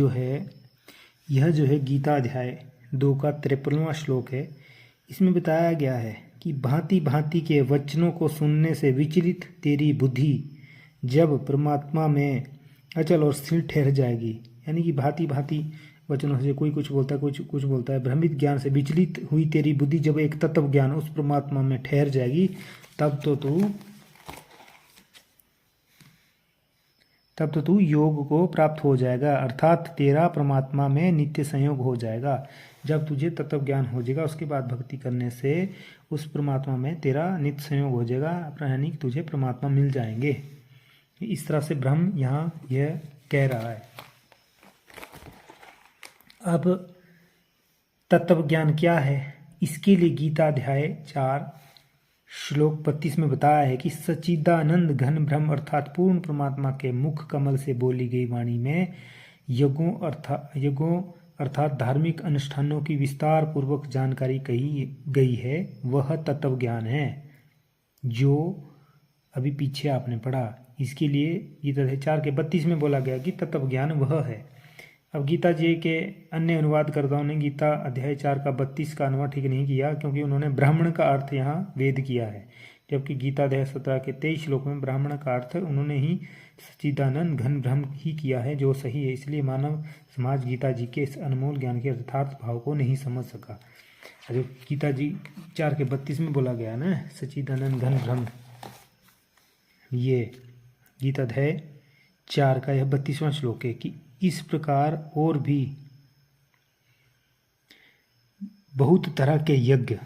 है यह जो है गीता अध्याय 2 का 53वां श्लोक है। इसमें बताया गया है कि भांति भांति के वचनों को सुनने से विचलित तेरी बुद्धि जब परमात्मा में अचल और स्थिर ठहर जाएगी, यानी कि भांति भांति वचनों से कोई कुछ बोलता है, कुछ बोलता है, भ्रमित ज्ञान से विचलित हुई तेरी बुद्धि जब एक तत्व ज्ञान उस परमात्मा में ठहर जाएगी, तब तो तू योग को प्राप्त हो जाएगा, अर्थात तेरा परमात्मा में नित्य संयोग हो जाएगा। जब तुझे तत्व ज्ञान हो जाएगा उसके बाद भक्ति करने से उस परमात्मा में तेरा नित्य संयोग हो जाएगा, यानी कि तुझे परमात्मा मिल जाएंगे। इस तरह से ब्रह्म यहाँ यह कह रहा है। अब तत्व ज्ञान क्या है, इसके लिए गीता अध्याय 4 श्लोक 32 में बताया है कि सच्चिदानंद घन ब्रह्म अर्थात पूर्ण परमात्मा के मुख कमल से बोली गई वाणी में यज्ञों अर्थात धार्मिक अनुष्ठानों की विस्तार पूर्वक जानकारी कही गई है, वह तत्व ज्ञान है जो अभी पीछे आपने पढ़ा। इसके लिए गीता अध्याय 4 के 32 में बोला गया कि तत्व ज्ञान वह है। अब गीता जी के अन्य अनुवादकर्ताओं ने गीता अध्याय 4 का 32 का अनुवाद ठीक नहीं किया, क्योंकि उन्होंने ब्राह्मण का अर्थ यहाँ वेद किया है, जबकि गीता अध्याय 17 के 23 श्लोक में ब्राह्मण का अर्थ उन्होंने ही सच्चिदानंद घन ब्रह्म ही किया है, जो सही है। इसलिए मानव समाज गीता जी के इस अनमोल ज्ञान के यथार्थ भाव को नहीं समझ सका। जो गीता जी 4 के 32 में बोला गया ना सच्चिदानंद घन ब्रह्म, ये गीता अध्याय 4 का यह 32वां श्लोक है कि इस प्रकार और भी बहुत तरह के यज्ञ,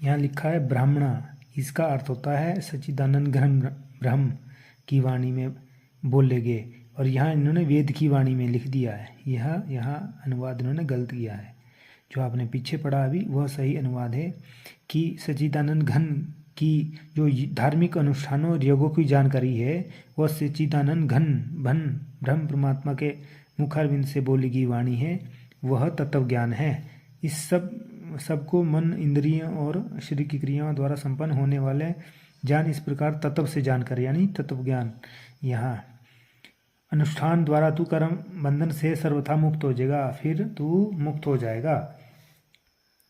यहाँ लिखा है ब्राह्मणा, इसका अर्थ होता है सच्चिदानंद घन ब्रह्म की वाणी में बोले गए, और यहाँ इन्होंने वेद की वाणी में लिख दिया है। यह यहाँ अनुवाद इन्होंने गलत किया है। जो आपने पीछे पढ़ा अभी वह सही अनुवाद है कि सच्चिदानंद घन की जो धार्मिक अनुष्ठानों और योगों की जानकारी है वह सच्चिदानंद घन ब्रह्म परमात्मा के मुखारविंद से बोली गई वाणी है, वह तत्व ज्ञान है। इस सबको मन इंद्रियों और शरीर की क्रियाओं द्वारा संपन्न होने वाले ज्ञान, इस प्रकार तत्व से जानकारी यानी तत्व ज्ञान। यहाँ अनुष्ठान द्वारा तू कर्म बंधन से सर्वथा मुक्त हो जाएगा, फिर तू मुक्त हो जाएगा।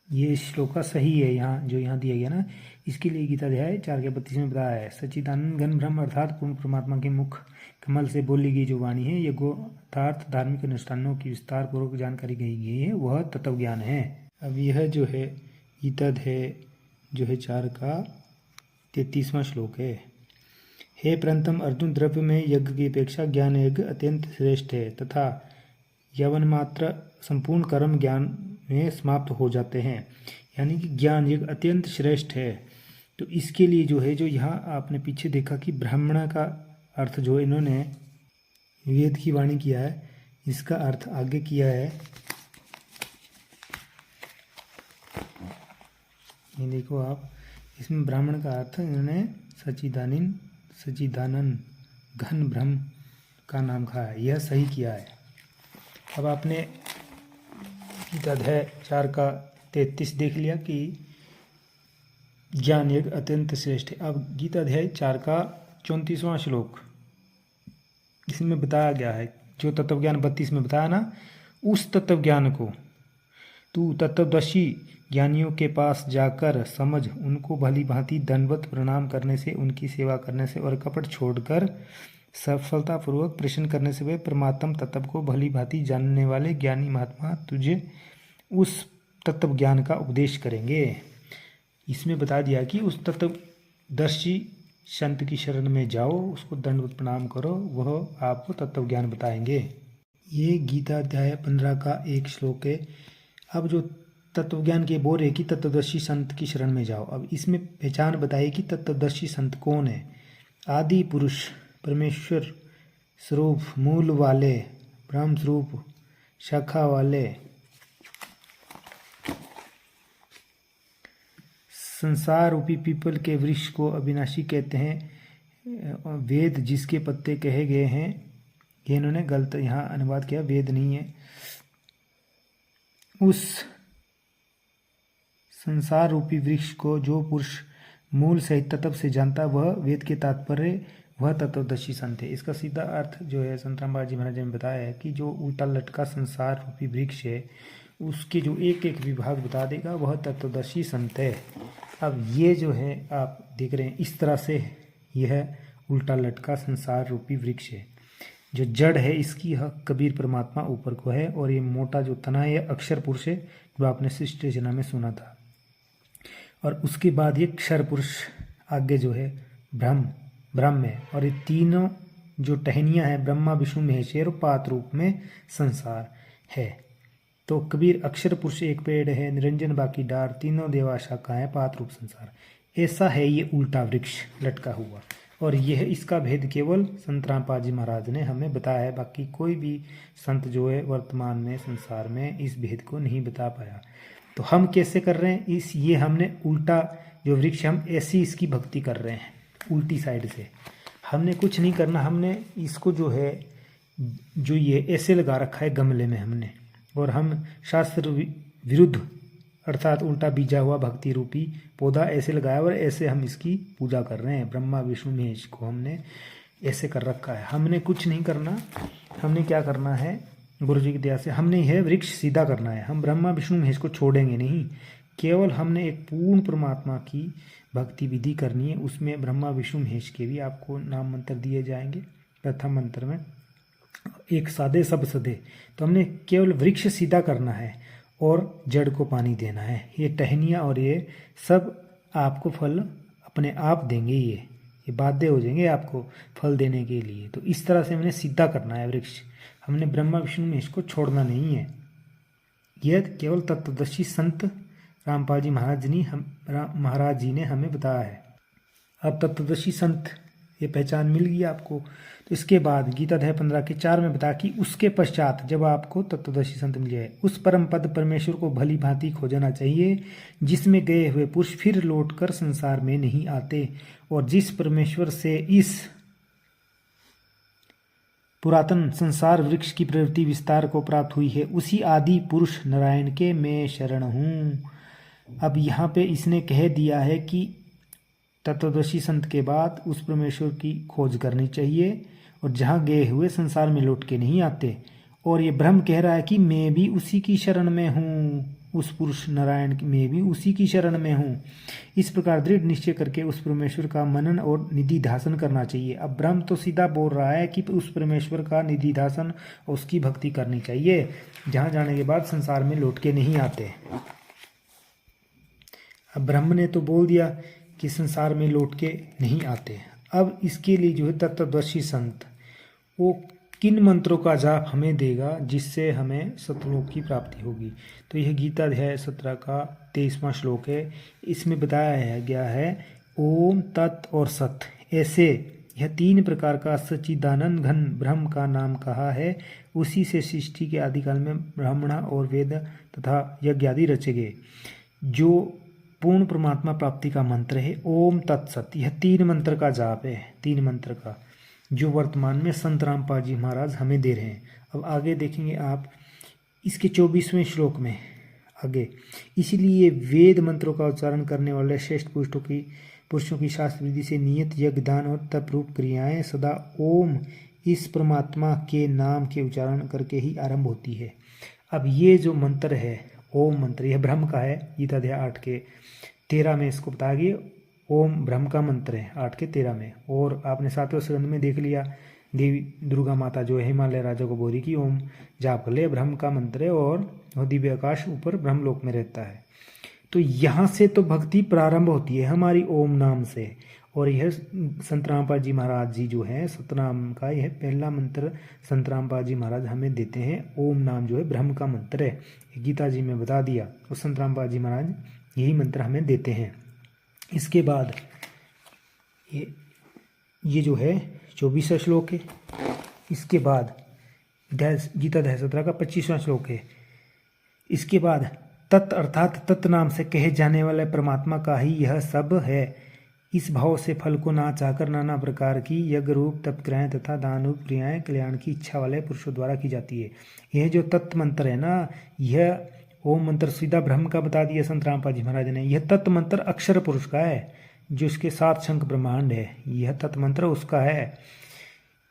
ये श्लोक का सही है यहाँ जो यहाँ दिया गया ना। इसके लिए गीता अध्याय 4 के 32 में बताया है सच्चिदानंद घन ब्रह्म अर्थात पूर्ण परमात्मा के मुख कमल से बोली गई जो वाणी है, यज्ञों अर्थात धार्मिक अनुष्ठानों की विस्तार पूर्वक जानकारी गई गई है, वह तत्व ज्ञान है। अब यह जो है गीता अध्याय जो है 4 का 33वां श्लोक है। हे परंतम अर्जुन, द्रव्य में यज्ञ की अपेक्षा ज्ञान यज्ञ अत्यंत श्रेष्ठ है तथा यवन मात्र संपूर्ण कर्म ज्ञान में समाप्त हो जाते हैं, यानी कि ज्ञान यज्ञ अत्यंत श्रेष्ठ है। तो इसके लिए जो है जो यहाँ आपने पीछे देखा कि ब्राह्मण का अर्थ जो इन्होंने वेद की वाणी किया है, इसका अर्थ आगे किया है। ये देखो आप, इसमें ब्राह्मण का अर्थ इन्होंने सच्चिदानंद घन ब्रह्म का नाम कहा है, यह सही किया है। अब आपने गीता अध्याय 4 का 33 देख लिया कि ज्ञान यज्ञ अत्यंत श्रेष्ठ है। अब गीता अध्याय 4 का 34वां श्लोक, इसमें बताया गया है जो तत्व ज्ञान 32 में बताया ना, उस तत्व ज्ञान को तू तत्वदर्शी ज्ञानियों के पास जाकर समझ, उनको भली भांति दंडवत प्रणाम करने से, उनकी सेवा करने से और कपट छोड़कर सफलतापूर्वक प्रश्न करने से वे परमात्म तत्व को भली भांति जानने वाले ज्ञानी महात्मा तुझे उस तत्व ज्ञान का उपदेश करेंगे। इसमें बता दिया कि उस तत्वदर्शी संत की शरण में जाओ, उसको दंडवत प्रणाम करो, वह आपको तत्व ज्ञान बताएंगे। ये गीता अध्याय 15 का एक श्लोक है। अब जो तत्व ज्ञान के बोल है कि तत्वदर्शी संत की शरण में जाओ। अब इसमें पहचान बताई कि तत्वदर्शी संत कौन है। आदि पुरुष, परमेश्वर स्वरूप, मूल वाले, ब्रह्म स्वरूप, शाखा वाले, संसार रूपी पीपल के वृक्ष को अविनाशी कहते हैं। वेद जिसके पत्ते कहे गए हैं, ये इन्होंने गलत यहाँ अनुवाद किया, वेद नहीं है। उस संसार रूपी वृक्ष को जो पुरुष मूल सहित तत्व से जानता, वह वेद के तात्पर्य, वह तत्वदर्शी संत है। इसका सीधा अर्थ जो है संत रामपाल जी महाराज ने बताया है कि जो उल्टा लटका संसार रूपी वृक्ष है, उसके जो एक एक विभाग बता देगा, वह तत्वदर्शी संत है। अब ये जो है आप देख रहे हैं, इस तरह से यह उल्टा लटका संसार रूपी वृक्ष है। जो जड़ है इसकी कबीर परमात्मा ऊपर को है, और ये मोटा जो तना है अक्षर पुरुष है, जो आपने सृष्टि रचना में सुना था। और उसके बाद ये क्षर पुरुष आगे जो है ब्रह्म है। और ये तीनों जो टहनियाँ हैं, ब्रह्मा विष्णु महेश और पात रूप में संसार है। तो कबीर अक्षर पुरुष एक पेड़ है, निरंजन बाकी डार, तीनों देवा शाखा है, पात रूप संसार। ऐसा है ये उल्टा वृक्ष लटका हुआ। और यह इसका भेद केवल संत रामपाल जी महाराज ने हमें बताया है। बाकी कोई भी संत जो है वर्तमान में संसार में इस भेद को नहीं बता पाया। तो हम कैसे कर रहे हैं ये हमने उल्टा जो वृक्ष, हम ऐसी इसकी भक्ति कर रहे हैं उल्टी साइड से। हमने कुछ नहीं करना, हमने इसको जो है जो ये ऐसे लगा रखा है गमले में हमने, और हम शास्त्र विरुद्ध अर्थात उल्टा बीजा हुआ भक्ति रूपी पौधा ऐसे लगाया, और ऐसे हम इसकी पूजा कर रहे हैं। ब्रह्मा विष्णु महेश को हमने ऐसे कर रखा है। हमने कुछ नहीं करना। हमने क्या करना है, गुरु जी की दया से हमने यह वृक्ष सीधा करना है। हम ब्रह्मा विष्णु महेश को छोड़ेंगे नहीं, केवल हमने एक पूर्ण परमात्मा की भक्ति विधि करनी है। उसमें ब्रह्मा विष्णु महेश के भी आपको नाम मंत्र दिए जाएंगे। प्रथम मंत्र में एक साधे सब सधे, तो हमने केवल वृक्ष सीधा करना है और जड़ को पानी देना है। ये टहनियाँ और ये सब आपको फल अपने आप देंगे, ये बाध्य हो जाएंगे आपको फल देने के लिए। तो इस तरह से हमने सीधा करना है वृक्ष। हमने ब्रह्मा विष्णु में इसको छोड़ना नहीं है। यह केवल तत्वदर्शी संत रामपाल जी महाराज जी ने हमें बताया है। अब तत्वदर्शी संत ये पहचान मिल गई आपको। तो इसके बाद गीता अध्याय 15 के 4 में बताया कि उसके पश्चात जब आपको तत्वदर्शी संत मिल जाए, उस परम पद परमेश्वर को भली भांति खोजना चाहिए, जिसमें गए हुए पुरुष फिर लौटकर संसार में नहीं आते, और जिस परमेश्वर से इस पुरातन संसार वृक्ष की प्रवृत्ति विस्तार को प्राप्त हुई है, उसी आदि पुरुष नारायण के मैं शरण हूँ। अब यहाँ पे इसने कह दिया है कि तत्वदर्शी संत के बाद उस परमेश्वर की खोज करनी चाहिए, और जहाँ गए हुए संसार में लौट के नहीं आते। और ये ब्रह्म कह रहा है कि मैं भी उसी की शरण में हूँ, उस पुरुष नारायण में भी उसी की शरण में हूँ। इस प्रकार दृढ़ निश्चय करके उस परमेश्वर का मनन और निधि ध्यासन करना चाहिए। अब ब्रह्म तो सीधा बोल रहा है कि उस परमेश्वर का निधि ध्यासन और उसकी भक्ति करनी चाहिए, जहाँ जाने के बाद संसार में लौट के नहीं आते। अब ब्रह्म ने तो बोल दिया कि संसार में लौट के नहीं आते। अब इसके लिए जो है तत्वदर्शी संत वो किन मंत्रों का जाप हमें देगा जिससे हमें सतलोक की प्राप्ति होगी। तो यह गीता अध्याय 17 का 23वां श्लोक है। इसमें बताया गया है ओम तत् और सत, ऐसे यह 3 प्रकार का सच्चिदानंद घन ब्रह्म का नाम कहा है। उसी से सृष्टि के आदिकाल में ब्राह्मण और वेद तथा यज्ञ आदि रचे गए। जो पूर्ण परमात्मा प्राप्ति का मंत्र है ओम तत्सत, यह 3 मंत्र का जाप है, 3 मंत्र का, जो वर्तमान में संत रामपाल जी महाराज हमें दे रहे हैं। अब आगे देखेंगे आप इसके 24वें श्लोक में आगे, इसलिए वेद मंत्रों का उच्चारण करने वाले श्रेष्ठ पुरुषों की शास्त्र विधि से नियत यज्ञ दान और तप रूप क्रियाएं सदा ओम इस परमात्मा के नाम के उच्चारण करके ही आरंभ होती है। अब ये जो मंत्र है ओम मंत्र, यह ब्रह्म का है। गीता अध्याय 8 के 13 में इसको बताया गया। ओम ब्रह्म का मंत्र है 8 के 13 में। और आपने 7वें स्कंद में देख लिया, देवी दुर्गा माता जो है हिमालय राजा को बोली कि ओम जाप कर ले, ब्रह्म का मंत्र है और और दिव्य आकाश ऊपर ब्रह्मलोक में रहता है। तो यहाँ से तो भक्ति प्रारंभ होती है हमारी ओम नाम से। और यह संत रामपाल जी महाराज जी जो है, सतनाम का यह पहला मंत्र संत रामपाल जी महाराज हमें देते हैं। ओम नाम जो है ब्रह्म का मंत्र है, गीता जी में बता दिया। और संत रामपाल जी महाराज यही मंत्र हमें देते हैं। इसके बाद ये जो है 24वां श्लोक है। इसके बाद गीता अध्याय 17 का 25वां श्लोक है। इसके बाद तत् अर्थात तत् नाम से कहे जाने वाले परमात्मा का ही यह सब है। इस भाव से फल को ना चाहकर नाना प्रकार की यज्ञ रूप तपक्रियाएं तथा दान रूप क्रियाएं कल्याण की इच्छा वाले पुरुषों द्वारा की जाती है। यह जो तत्व मंत्र है ना, यह ओम मंत्र सीधा ब्रह्म का बता दिया संत रामपाल जी महाराज ने। यह तत्व मंत्र अक्षर पुरुष का है, जो इसके 7 शंख ब्रह्मांड है, यह तत्व मंत्र उसका है।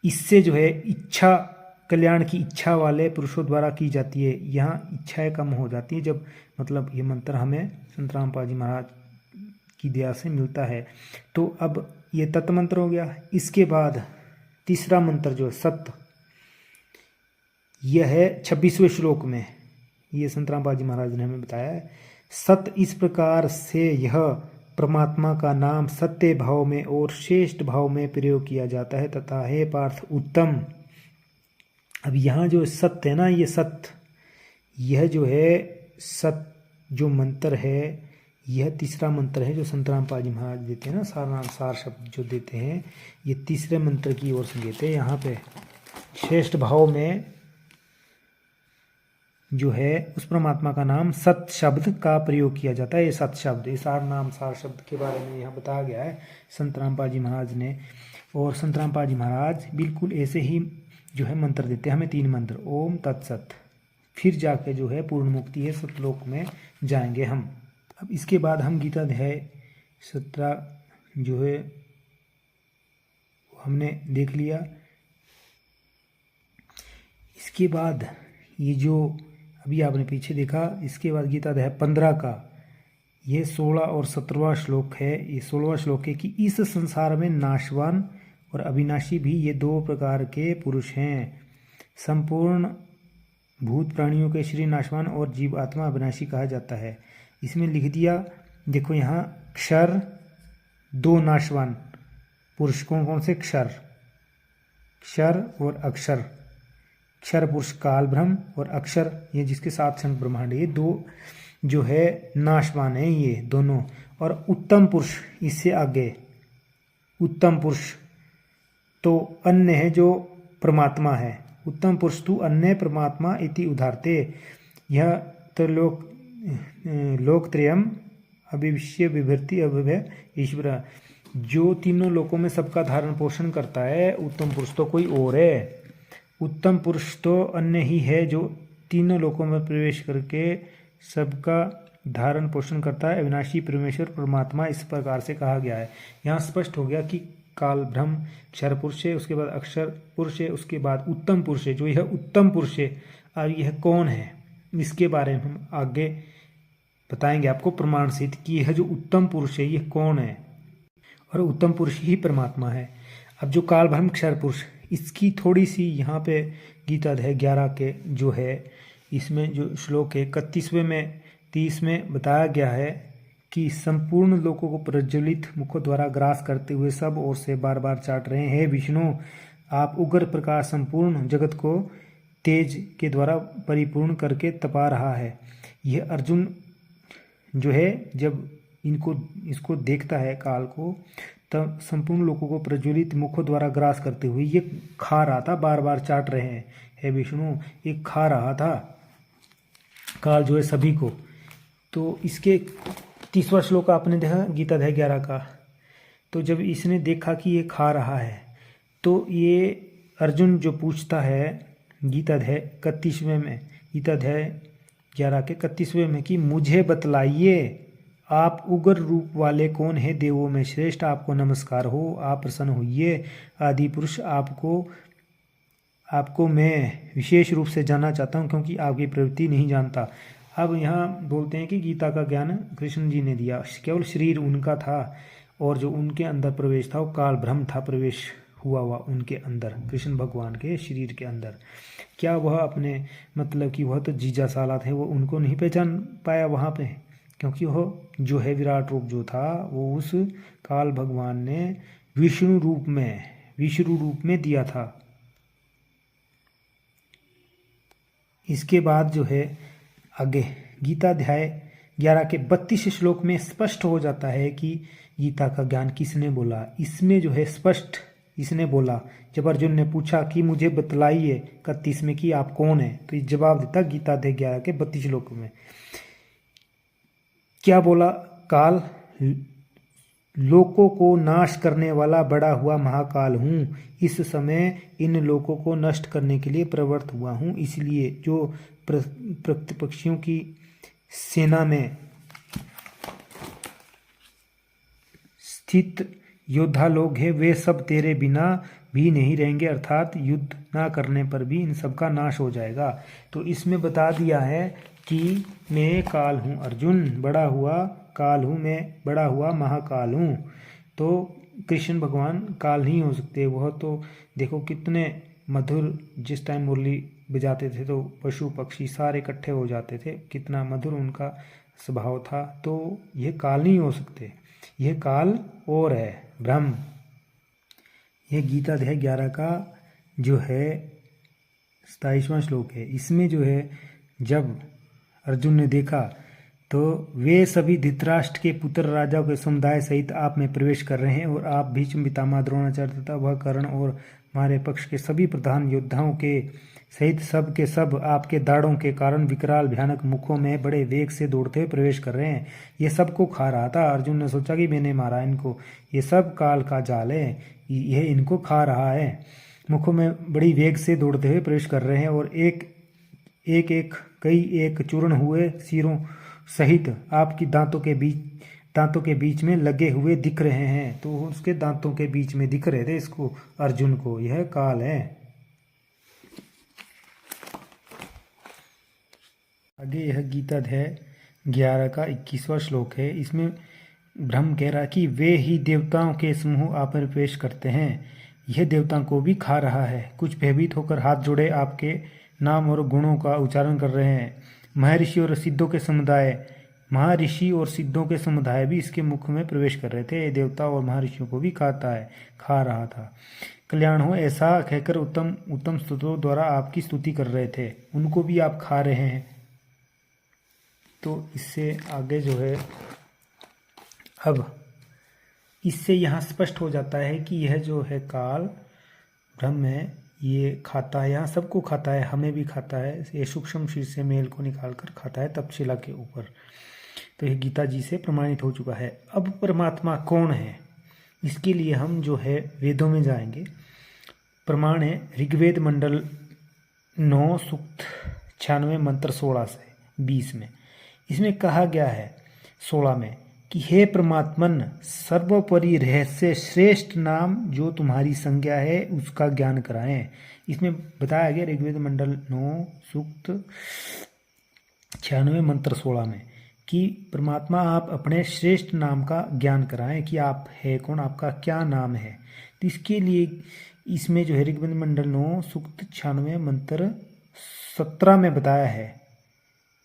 इससे जो है इच्छा, कल्याण की इच्छा वाले पुरुषों द्वारा की जाती है। यहाँ इच्छाएं कम हो जाती है जब मतलब ये मंत्र हमें संत रामपाल जी महाराज की दया से मिलता है। तो अब ये तत्व मंत्र हो गया। इसके बाद तीसरा मंत्र जो है सत्य, यह है 26वें श्लोक में। ये संत रामपाल जी महाराज ने हमें बताया है। सत्य इस प्रकार से यह परमात्मा का नाम सत्य भाव में और श्रेष्ठ भाव में प्रयोग किया जाता है तथा हे पार्थ उत्तम। अब यहाँ जो सत्य है ना, ये सत्य, यह जो है सत्य जो मंत्र है, यह तीसरा मंत्र है जो संत रामपाल जी महाराज देते हैं ना, सार शब्द जो देते हैं, ये तीसरे मंत्र की ओर से देते हैं। यहाँ पे श्रेष्ठ भाव में जो है उस परमात्मा का नाम सत्य शब्द का प्रयोग किया जाता है। ये सत्य शब्द, ये सार शब्द के बारे में यहाँ बताया गया है संत रामपाल जी महाराज ने। और संत रामपाल जी महाराज बिल्कुल ऐसे ही जो है मंत्र देते हैं हमें, 3 मंत्र, ओम तत्सत। फिर जाके जो है पूर्ण मुक्ति है, सतलोक में जाएंगे हम। अब इसके बाद हम गीता अध्याय 17 जो है हमने देख लिया। इसके बाद ये जो अभी आपने पीछे देखा, इसके बाद गीता अध्याय 15 का ये 16 और 17वां श्लोक है। ये 16वां श्लोक है कि इस संसार में नाशवान और अविनाशी भी ये 2 प्रकार के पुरुष हैं। संपूर्ण भूत प्राणियों के शरीर नाशवान और जीव आत्मा अविनाशी कहा जाता है। इसमें लिख दिया, देखो यहाँ क्षर 2 नाशवान पुरुष कौन कौन से, क्षर और अक्षर। क्षर पुरुष काल ब्रह्म और अक्षर ये जिसके 7 शंख ब्रह्मांड, ये 2 जो है नाशवान है ये दोनों। और उत्तम पुरुष इससे आगे, उत्तम पुरुष तो अन्य है जो परमात्मा है। उत्तम पुरुष तू अन्य परमात्मा इति उदाहरते। यह तो लोकत्रयम अविश्य विभर्ति अव्यय ईश्वर, जो तीनों लोकों में सबका धारण पोषण करता है, उत्तम पुरुष तो कोई और है। उत्तम पुरुष तो अन्य ही है जो तीनों लोकों में प्रवेश करके सबका धारण पोषण करता है, अविनाशी परमेश्वर परमात्मा इस प्रकार से कहा गया है। यहाँ स्पष्ट हो गया कि काल ब्रह्म क्षर पुरुष है, उसके बाद अक्षर पुरुष है, उसके बाद उत्तम पुरुष है। जो यह उत्तम पुरुष है और यह कौन है, इसके बारे में हम आगे बताएंगे आपको प्रमाण सहित कि यह जो उत्तम पुरुष है यह कौन है, और उत्तम पुरुष ही परमात्मा है। अब जो काल ब्रह्म क्षर पुरुष, इसकी थोड़ी सी यहाँ पे गीता अध्याय 11 के जो है इसमें जो श्लोक है 31वें में 30 में बताया गया है कि संपूर्ण लोकों को प्रज्वलित मुखों द्वारा ग्रास करते हुए सब ओर से बार बार चाट रहे हैं। विष्णु, आप उग्र प्रकाश संपूर्ण जगत को तेज के द्वारा परिपूर्ण करके तपा रहा है। यह अर्जुन जो है जब इसको देखता है काल को, तब संपूर्ण लोगों को प्रज्वलित मुखों द्वारा ग्रास करते हुए ये खा रहा था, बार बार चाट रहे हैं। हे विष्णु, एक खा रहा था काल जो है सभी को। तो इसके 30वां श्लोक आपने देखा गीता अध्याय 11 का। तो जब इसने देखा कि ये खा रहा है, तो ये अर्जुन जो पूछता है गीता अध्याय 31वें में, गीता अध्याय 11 के 31वें में कि मुझे बतलाइए आप उग्र रूप वाले कौन है देवों में श्रेष्ठ, आपको नमस्कार हो, आप प्रसन्न होइए। आदि पुरुष आपको मैं विशेष रूप से जानना चाहता हूँ क्योंकि आपकी प्रवृत्ति नहीं जानता। अब यहाँ बोलते हैं कि गीता का ज्ञान कृष्ण जी ने दिया, केवल शरीर उनका था और जो उनके अंदर प्रवेश था वो काल ब्रह्म था प्रवेश हुआ हुआ उनके अंदर, कृष्ण भगवान के शरीर के अंदर। क्या वह अपने मतलब कि वह तो जीजा साला थे, वो उनको नहीं पहचान पाया वहाँ पे? क्योंकि वह जो है विराट रूप जो था वो उस काल भगवान ने विष्णु रूप में दिया था। इसके बाद जो है आगे गीता अध्याय 11 के 32 श्लोक में स्पष्ट हो जाता है कि गीता का ज्ञान किसने बोला। इसमें जो है स्पष्ट इसने बोला, जब अर्जुन ने पूछा कि मुझे बतलाइए 31 में कि आप कौन है, तो जवाब देता गीता अध्याय 11 के 32 श्लोक में। क्या बोला? काल लोकों को नाश करने वाला बड़ा हुआ महाकाल हूँ, इस समय इन लोकों को नष्ट करने के लिए प्रवृत्त हुआ हूँ। इसलिए जो प्रतिपक्षियों की सेना में स्थित योद्धा लोग हैं, वे सब तेरे बिना भी नहीं रहेंगे, अर्थात युद्ध ना करने पर भी इन सब का नाश हो जाएगा। तो इसमें बता दिया है कि मैं काल हूँ अर्जुन, बड़ा हुआ काल हूँ, मैं बड़ा हुआ महाकाल हूँ। तो कृष्ण भगवान काल नहीं हो सकते। वह तो देखो कितने मधुर, जिस टाइम मुरली बजाते थे तो पशु पक्षी सारे इकट्ठे हो जाते थे, कितना मधुर उनका स्वभाव था। तो यह काल नहीं हो सकते, यह काल और है ब्रह्म। यह गीता अध्याय 11 का जो है 27वां श्लोक है। इसमें जो है जब अर्जुन ने देखा तो वे सभी धृतराष्ट्र के पुत्र राजाओं के समुदाय सहित आप में प्रवेश कर रहे हैं और आप भीष्म पितामह द्रोणाचार्य तथा वह कर्ण और हमारे पक्ष के सभी प्रधान योद्धाओं के सहित सब के सब आपके दाढ़ों के कारण विकराल भयानक मुखों में बड़े वेग से दौड़ते हुए प्रवेश कर रहे हैं। ये सबको खा रहा था। अर्जुन ने सोचा कि मैंने मारा इनको, ये सब काल का जाल है, यह इनको खा रहा है। मुखों में बड़ी वेग से दौड़ते हुए प्रवेश कर रहे हैं और कई एक चूर्ण हुए सिरों सहित आपकी दांतों के बीच में लगे हुए दिख रहे हैं। तो उसके दांतों के बीच में दिख रहे थे इसको, अर्जुन को। यह काल है। आगे यह गीता अध्याय 11 का 21वां श्लोक है। इसमें ब्रह्म कह रहा कि वे ही देवताओं के समूह आप में प्रवेश करते हैं, यह देवताओं को भी खा रहा है। कुछ भयभीत होकर हाथ जोड़े आपके नाम और गुणों का उच्चारण कर रहे हैं। महर्षि और सिद्धों के समुदाय भी इसके मुख में प्रवेश कर रहे थे। देवता और महर्षियों को भी खा रहा था। कल्याण हो ऐसा कहकर उत्तम स्तुतियों द्वारा आपकी स्तुति कर रहे थे, उनको भी आप खा रहे हैं। तो इससे आगे जो है अब इससे यहाँ स्पष्ट हो जाता है कि यह जो है काल ब्रह्म है, ये खाता है, यहाँ सबको खाता है, हमें भी खाता है। ये सूक्ष्म शरीर से मेल को निकाल कर खाता है तपशिला के ऊपर। तो यह गीता जी से प्रमाणित हो चुका है। अब परमात्मा कौन है, इसके लिए हम जो है वेदों में जाएंगे। प्रमाण है ऋग्वेद मंडल 9 सूक्त 96 मंत्र 16 से 20 में। इसमें कहा गया है 16 में कि हे परमात्मन, सर्वोपरि रहस्य श्रेष्ठ नाम जो तुम्हारी संज्ञा है उसका ज्ञान कराएं। इसमें बताया गया ऋग्वेद मंडल 9 सूक्त 96 मंत्र 16 में कि परमात्मा आप अपने श्रेष्ठ नाम का ज्ञान कराएं कि आप है कौन, आपका क्या नाम है। तो इसके लिए इसमें जो है ऋग्वेद मंडल 9 सूक्त 96 मंत्र 17 में बताया है।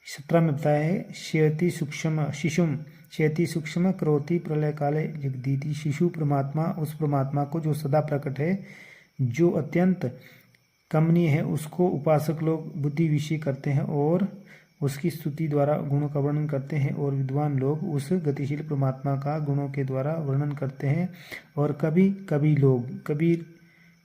17 में बताया है शेयति सूक्ष्म शिशुम शेयति सूक्ष्म करोति प्रलय काले जगदीति। शिशु परमात्मा, उस परमात्मा को जो सदा प्रकट है, जो अत्यंत कमनीय है, उसको उपासक लोग बुद्धि विषय करते हैं और उसकी स्तुति द्वारा गुणों का वर्णन करते हैं। और विद्वान लोग उस गतिशील परमात्मा का गुणों के द्वारा वर्णन करते हैं। और कभी लोग कबीर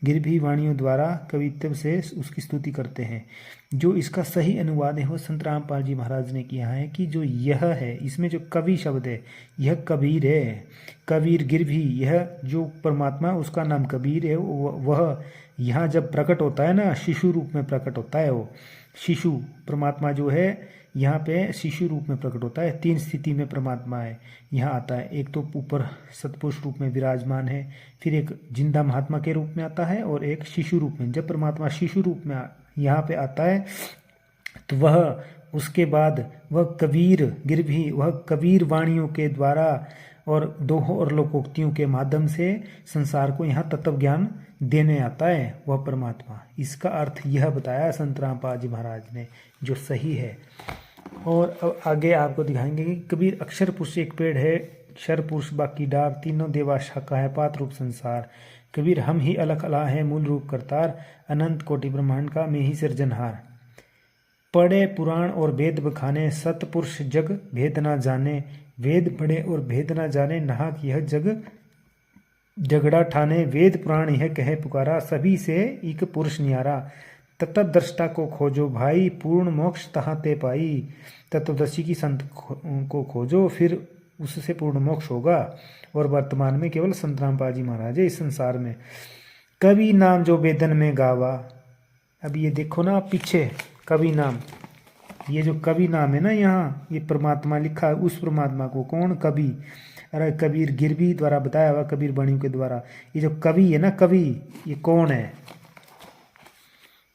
गिरभी वाणियों द्वारा कवित्व से उसकी स्तुति करते हैं। जो इसका सही अनुवाद है वो संत रामपाल जी महाराज ने किया है कि जो यह है, इसमें जो कवि शब्द है यह कबीर है। कबीर गिरभी, यह जो परमात्मा उसका नाम कबीर है। वह यहाँ जब प्रकट होता है ना, शिशु रूप में प्रकट होता है। वो शिशु परमात्मा जो है यहाँ पे शिशु रूप में प्रकट होता है। 3 स्थिति में परमात्मा है यहाँ आता है। एक तो ऊपर सतपुरुष रूप में विराजमान है, फिर एक जिंदा महात्मा के रूप में आता है और एक शिशु रूप में। जब परमात्मा शिशु रूप में यहाँ पे आता है तो वह उसके बाद वह कबीर गिरभी, वह कबीर वाणियों के द्वारा और दोहों और लोकोक्तियों के माध्यम से संसार को यहाँ तत्व ज्ञान देने आता है वह परमात्मा। इसका अर्थ यह बताया संत रामपाल जी महाराज ने, जो सही है। और अब आगे आपको दिखाएंगे कि कबीर अक्षर पुरुष एक पेड़ है, क्षर पुरुष बाकी डार, तीनों देवा शाखा है, पात रूप संसार। कबीर हम ही अलग अला है, मूल रूप करतार, अनंत कोटि ब्रह्मांड का मैं ही सिरजनहार। पढ़े पुराण और वेद बखाने, सतपुरुष जग भेद ना जाने, वेद पढ़े और भेद ना जाने, नाहक यह जग झगड़ा ठाने। वेद पुराण यह कहे पुकारा, सभी से एक पुरुष न्यारा। तत्वदृष्टा को खोजो भाई, पूर्ण मोक्ष तहाँ ते पाई। तत्वदर्शी की संत को खोजो, फिर उससे पूर्ण मोक्ष होगा। और वर्तमान में केवल संत रामपाल जी महाराज है इस संसार में। कवि नाम जो वेदन में गावा, अब ये देखो ना पीछे कवि नाम, ये जो कवि नाम है ना यहाँ, ये परमात्मा लिखा है। उस परमात्मा को कौन? कवि। अरे कबीर गिरवी द्वारा बताया हुआ, कबीर वाणियों के द्वारा। ये जो कवि है ना, कवि, ये कौन है?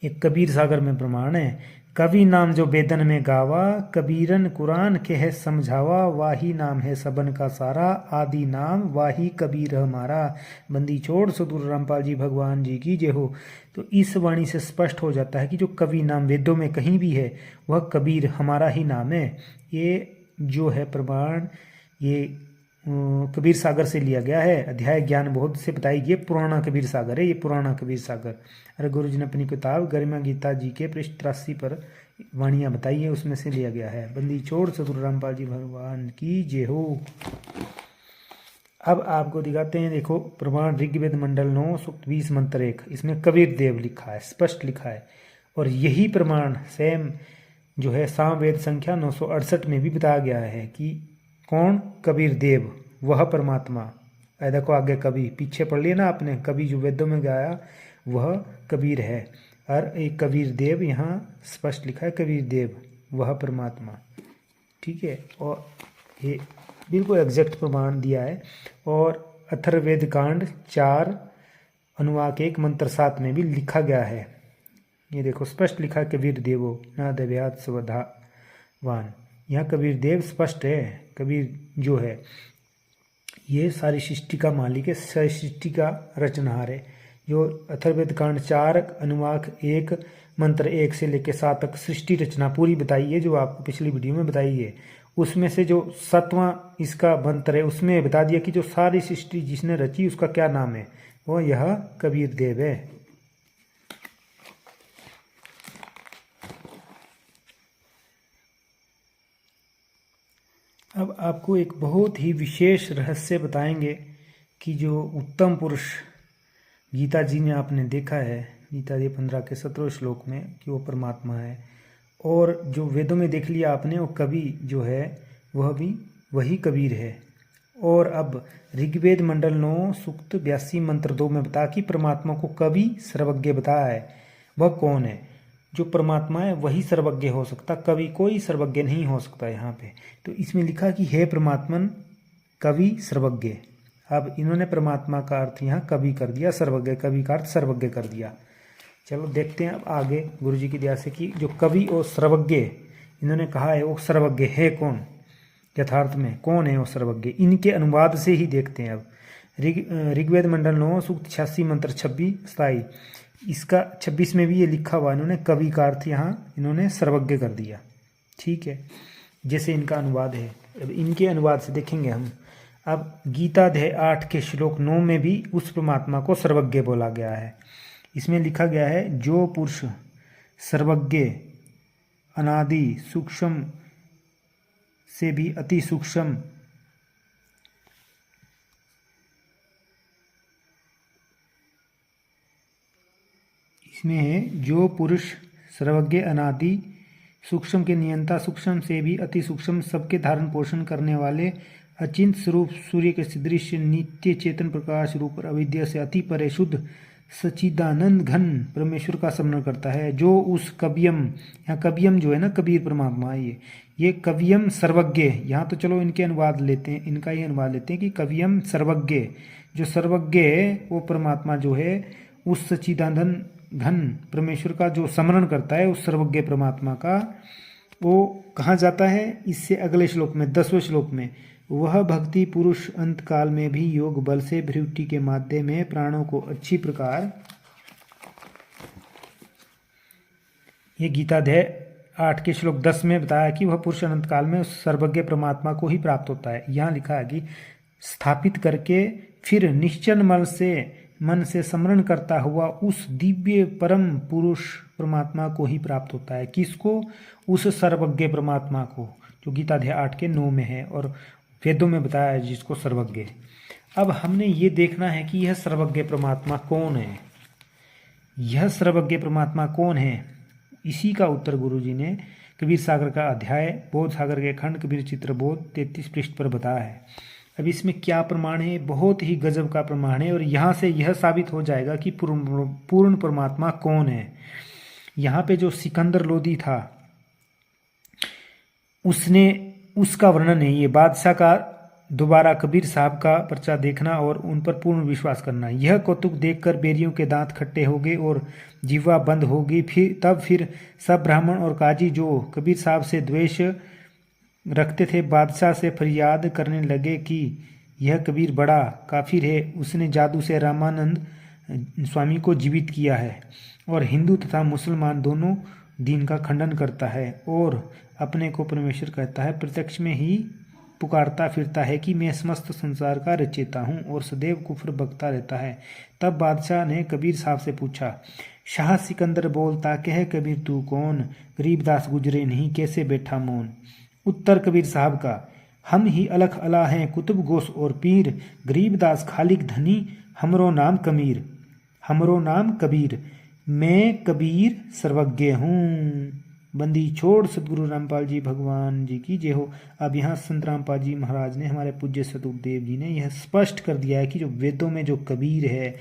ये कबीर सागर में प्रमाण है। कवि नाम जो वेदन में गावा, कबीरन कुरान के है समझावा। वाही नाम है सबन का सारा, आदि नाम वाही कबीर हमारा। बंदी छोड़ सतगुरु रामपाल जी भगवान जी की जय हो। तो इस वाणी से स्पष्ट हो जाता है कि जो कवि नाम वेदों में कहीं भी है वह कबीर हमारा ही नाम है। ये जो है प्रमाण, ये कबीर सागर से लिया गया है। अध्याय ज्ञान बोध से बताई गई पुराना कबीर सागर है, ये पुराना कबीर सागर। अरे गुरु जी ने अपनी किताब गरिमा गीता जी के पृष्ठ 83 पर वाणियाँ बताई है, उसमें से लिया गया है। बंदी छोड़ सतगुरु रामपाल जी भगवान की जय हो। अब आपको दिखाते हैं, देखो प्रमाण ऋग्वेद मंडल 9 सूक्त 20 मंत्र 1, इसमें कबीर देव लिखा है, स्पष्ट लिखा है। और यही प्रमाण सेम जो है सामवेद संख्या 968 में भी बताया गया है कि कौन? कबीर देव, वह परमात्मा। देखो आगे कवि, पीछे पढ़ लिया ना आपने, कवि जो वेदों में गाया वह कबीर है। और एक कबीर देव यहाँ स्पष्ट लिखा है, कबीर देव वह परमात्मा। ठीक है, और ये बिल्कुल एग्जैक्ट प्रमाण दिया है। और अथर्ववेद कांड 4 अनुवाक 1 मंत्र 7 में भी लिखा गया है। ये देखो स्पष्ट लिखा है, कबीर देवो ना दव्यात स्वधावान। यहाँ कबीर देव स्पष्ट है। कबीर जो है ये सारी सृष्टि का मालिक है, सारी सृष्टि का रचनहार है। जो अथर्ववेद कांड 4 अनुवाक 1 मंत्र 1 से लेकर 7 तक सृष्टि रचना पूरी बताई है, जो आपको पिछली वीडियो में बताई है। उसमें से जो 7वां इसका मंत्र है उसमें बता दिया कि जो सारी सृष्टि जिसने रची उसका क्या नाम है, वो यह कबीर देव है। अब आपको एक बहुत ही विशेष रहस्य बताएंगे कि जो उत्तम पुरुष गीता जी में आपने देखा है, गीता जी 15 के 17 श्लोक में, कि वो परमात्मा है। और जो वेदों में देख लिया आपने, वो कवि जो है वह भी वही कबीर है। और अब ऋग्वेद मंडल 9 सूक्त 82 मंत्र 2 में बता कि परमात्मा को कवि सर्वज्ञ बताया है। वह कौन है? जो परमात्मा है वही सर्वज्ञ हो सकता, कवि कोई सर्वज्ञ नहीं हो सकता यहाँ पे। तो इसमें लिखा कि हे परमात्मन कवि सर्वज्ञ। अब इन्होंने परमात्मा का अर्थ यहाँ कवि कर दिया, सर्वज्ञ, कवि का अर्थ सर्वज्ञ कर दिया। चलो देखते हैं अब आगे गुरु जी की दया से कि जो कवि और सर्वज्ञ इन्होंने कहा है वो सर्वज्ञ है कौन, यथार्थ में कौन है वो सर्वज्ञ। इनके अनुवाद से ही देखते हैं। अब ऋग्वेद मंडल 9 सूक्त 86 मंत्र 26-27, इसका 26 में भी ये लिखा हुआ, इन्होंने कवि का अर्थ यहाँ इन्होंने सर्वज्ञ कर दिया। ठीक है, जैसे इनका अनुवाद है। अब इनके अनुवाद से देखेंगे हम। अब गीता अध्याय 8 के श्लोक 9 में भी उस परमात्मा को सर्वज्ञ बोला गया है। इसमें लिखा गया है, जो पुरुष सर्वज्ञ अनादि सूक्ष्म से भी अति सूक्ष्म इसमें है, जो पुरुष सर्वज्ञ अनादि सूक्ष्म के नियंता, सूक्ष्म से भी अति सूक्ष्म सबके धारण पोषण करने वाले, अचिंत स्वरूप सूर्य के सदृश नित्य चेतन प्रकाश रूप और अविद्या से अति परे शुद्ध सच्चिदानंद घन परमेश्वर का स्मरण करता है। जो उस कवियम, यहाँ कवियम जो है ना कबीर परमात्मा है, ये कवियम सर्वज्ञ। यहाँ तो चलो इनके अनुवाद लेते हैं, इनका ही अनुवाद लेते हैं कि कवियम सर्वज्ञ। जो सर्वज्ञ है वो परमात्मा जो है उस सच्चिदानंद घन परमेश्वर का जो स्मरण करता है, उस सर्वज्ञ परमात्मा का, वो कहाँ जाता है? इससे अगले श्लोक में 10वें श्लोक में, वह भक्ति पुरुष अंतकाल में भी योग बल से भ्रुवृत्ति के माध्यम में प्राणों को अच्छी प्रकार, ये गीताध्याय 8 के श्लोक 10 में बताया कि वह पुरुष अनंत काल में उस सर्वज्ञ परमात्मा को ही प्राप्त होता है। यहाँ लिखा है कि स्थापित करके फिर निश्चल मन से स्मरण करता हुआ उस दिव्य परम पुरुष परमात्मा को ही प्राप्त होता है। किसको? उस सर्वज्ञ परमात्मा को, जो गीताध्याय 8 के 9 में है और वेदों में बताया है जिसको सर्वज्ञ। अब हमने ये देखना है कि यह सर्वज्ञ परमात्मा कौन है। यह सर्वज्ञ परमात्मा कौन है, इसी का उत्तर गुरुजी ने कबीर सागर का अध्याय बोध सागर के खंड कबीर चित्र बोध 33 पृष्ठ पर बताया है। अब इसमें क्या प्रमाण है? बहुत ही गजब का प्रमाण है और यहाँ से यह साबित हो जाएगा कि पूर्ण परमात्मा कौन है। यहाँ पे जो सिकंदर लोदी था उसका वर्णन है। ये बादशाह का दोबारा कबीर साहब का पर्चा देखना और उन पर पूर्ण विश्वास करना। यह कौतुक देखकर बेरियों के दांत खट्टे हो गए और जिह्वा बंद हो गई। फिर सब ब्राह्मण और काजी जो कबीर साहब से द्वेष रखते थे बादशाह से फरियाद करने लगे कि यह कबीर बड़ा काफिर है, उसने जादू से रामानंद स्वामी को जीवित किया है और हिंदू तथा मुसलमान दोनों दीन का खंडन करता है और अपने को परमेश्वर कहता है। प्रत्यक्ष में ही पुकारता फिरता है कि मैं समस्त संसार का रचयिता हूँ और सदैव कुफ्र बकता रहता है। तब बादशाह ने कबीर साहब से पूछा, शाह सिकंदर बोलता कह कबीर तू कौन, गरीबदास गुजरे नहीं कैसे बैठा मौन। उत्तर कबीर साहब का, हम ही अलख अला हैं कुतुब गोस और पीर, गरीबदास खालिक धनी हमरो नाम कमीर, हमरो नाम कबीर, मैं कबीर सर्वज्ञ हूँ। बंदी छोड़ सदगुरु रामपाल जी भगवान जी की जय हो। अब यहाँ संत रामपाल जी महाराज ने, हमारे पूज्य सतगुरुदेव जी ने यह स्पष्ट कर दिया है कि जो वेदों में जो कबीर है,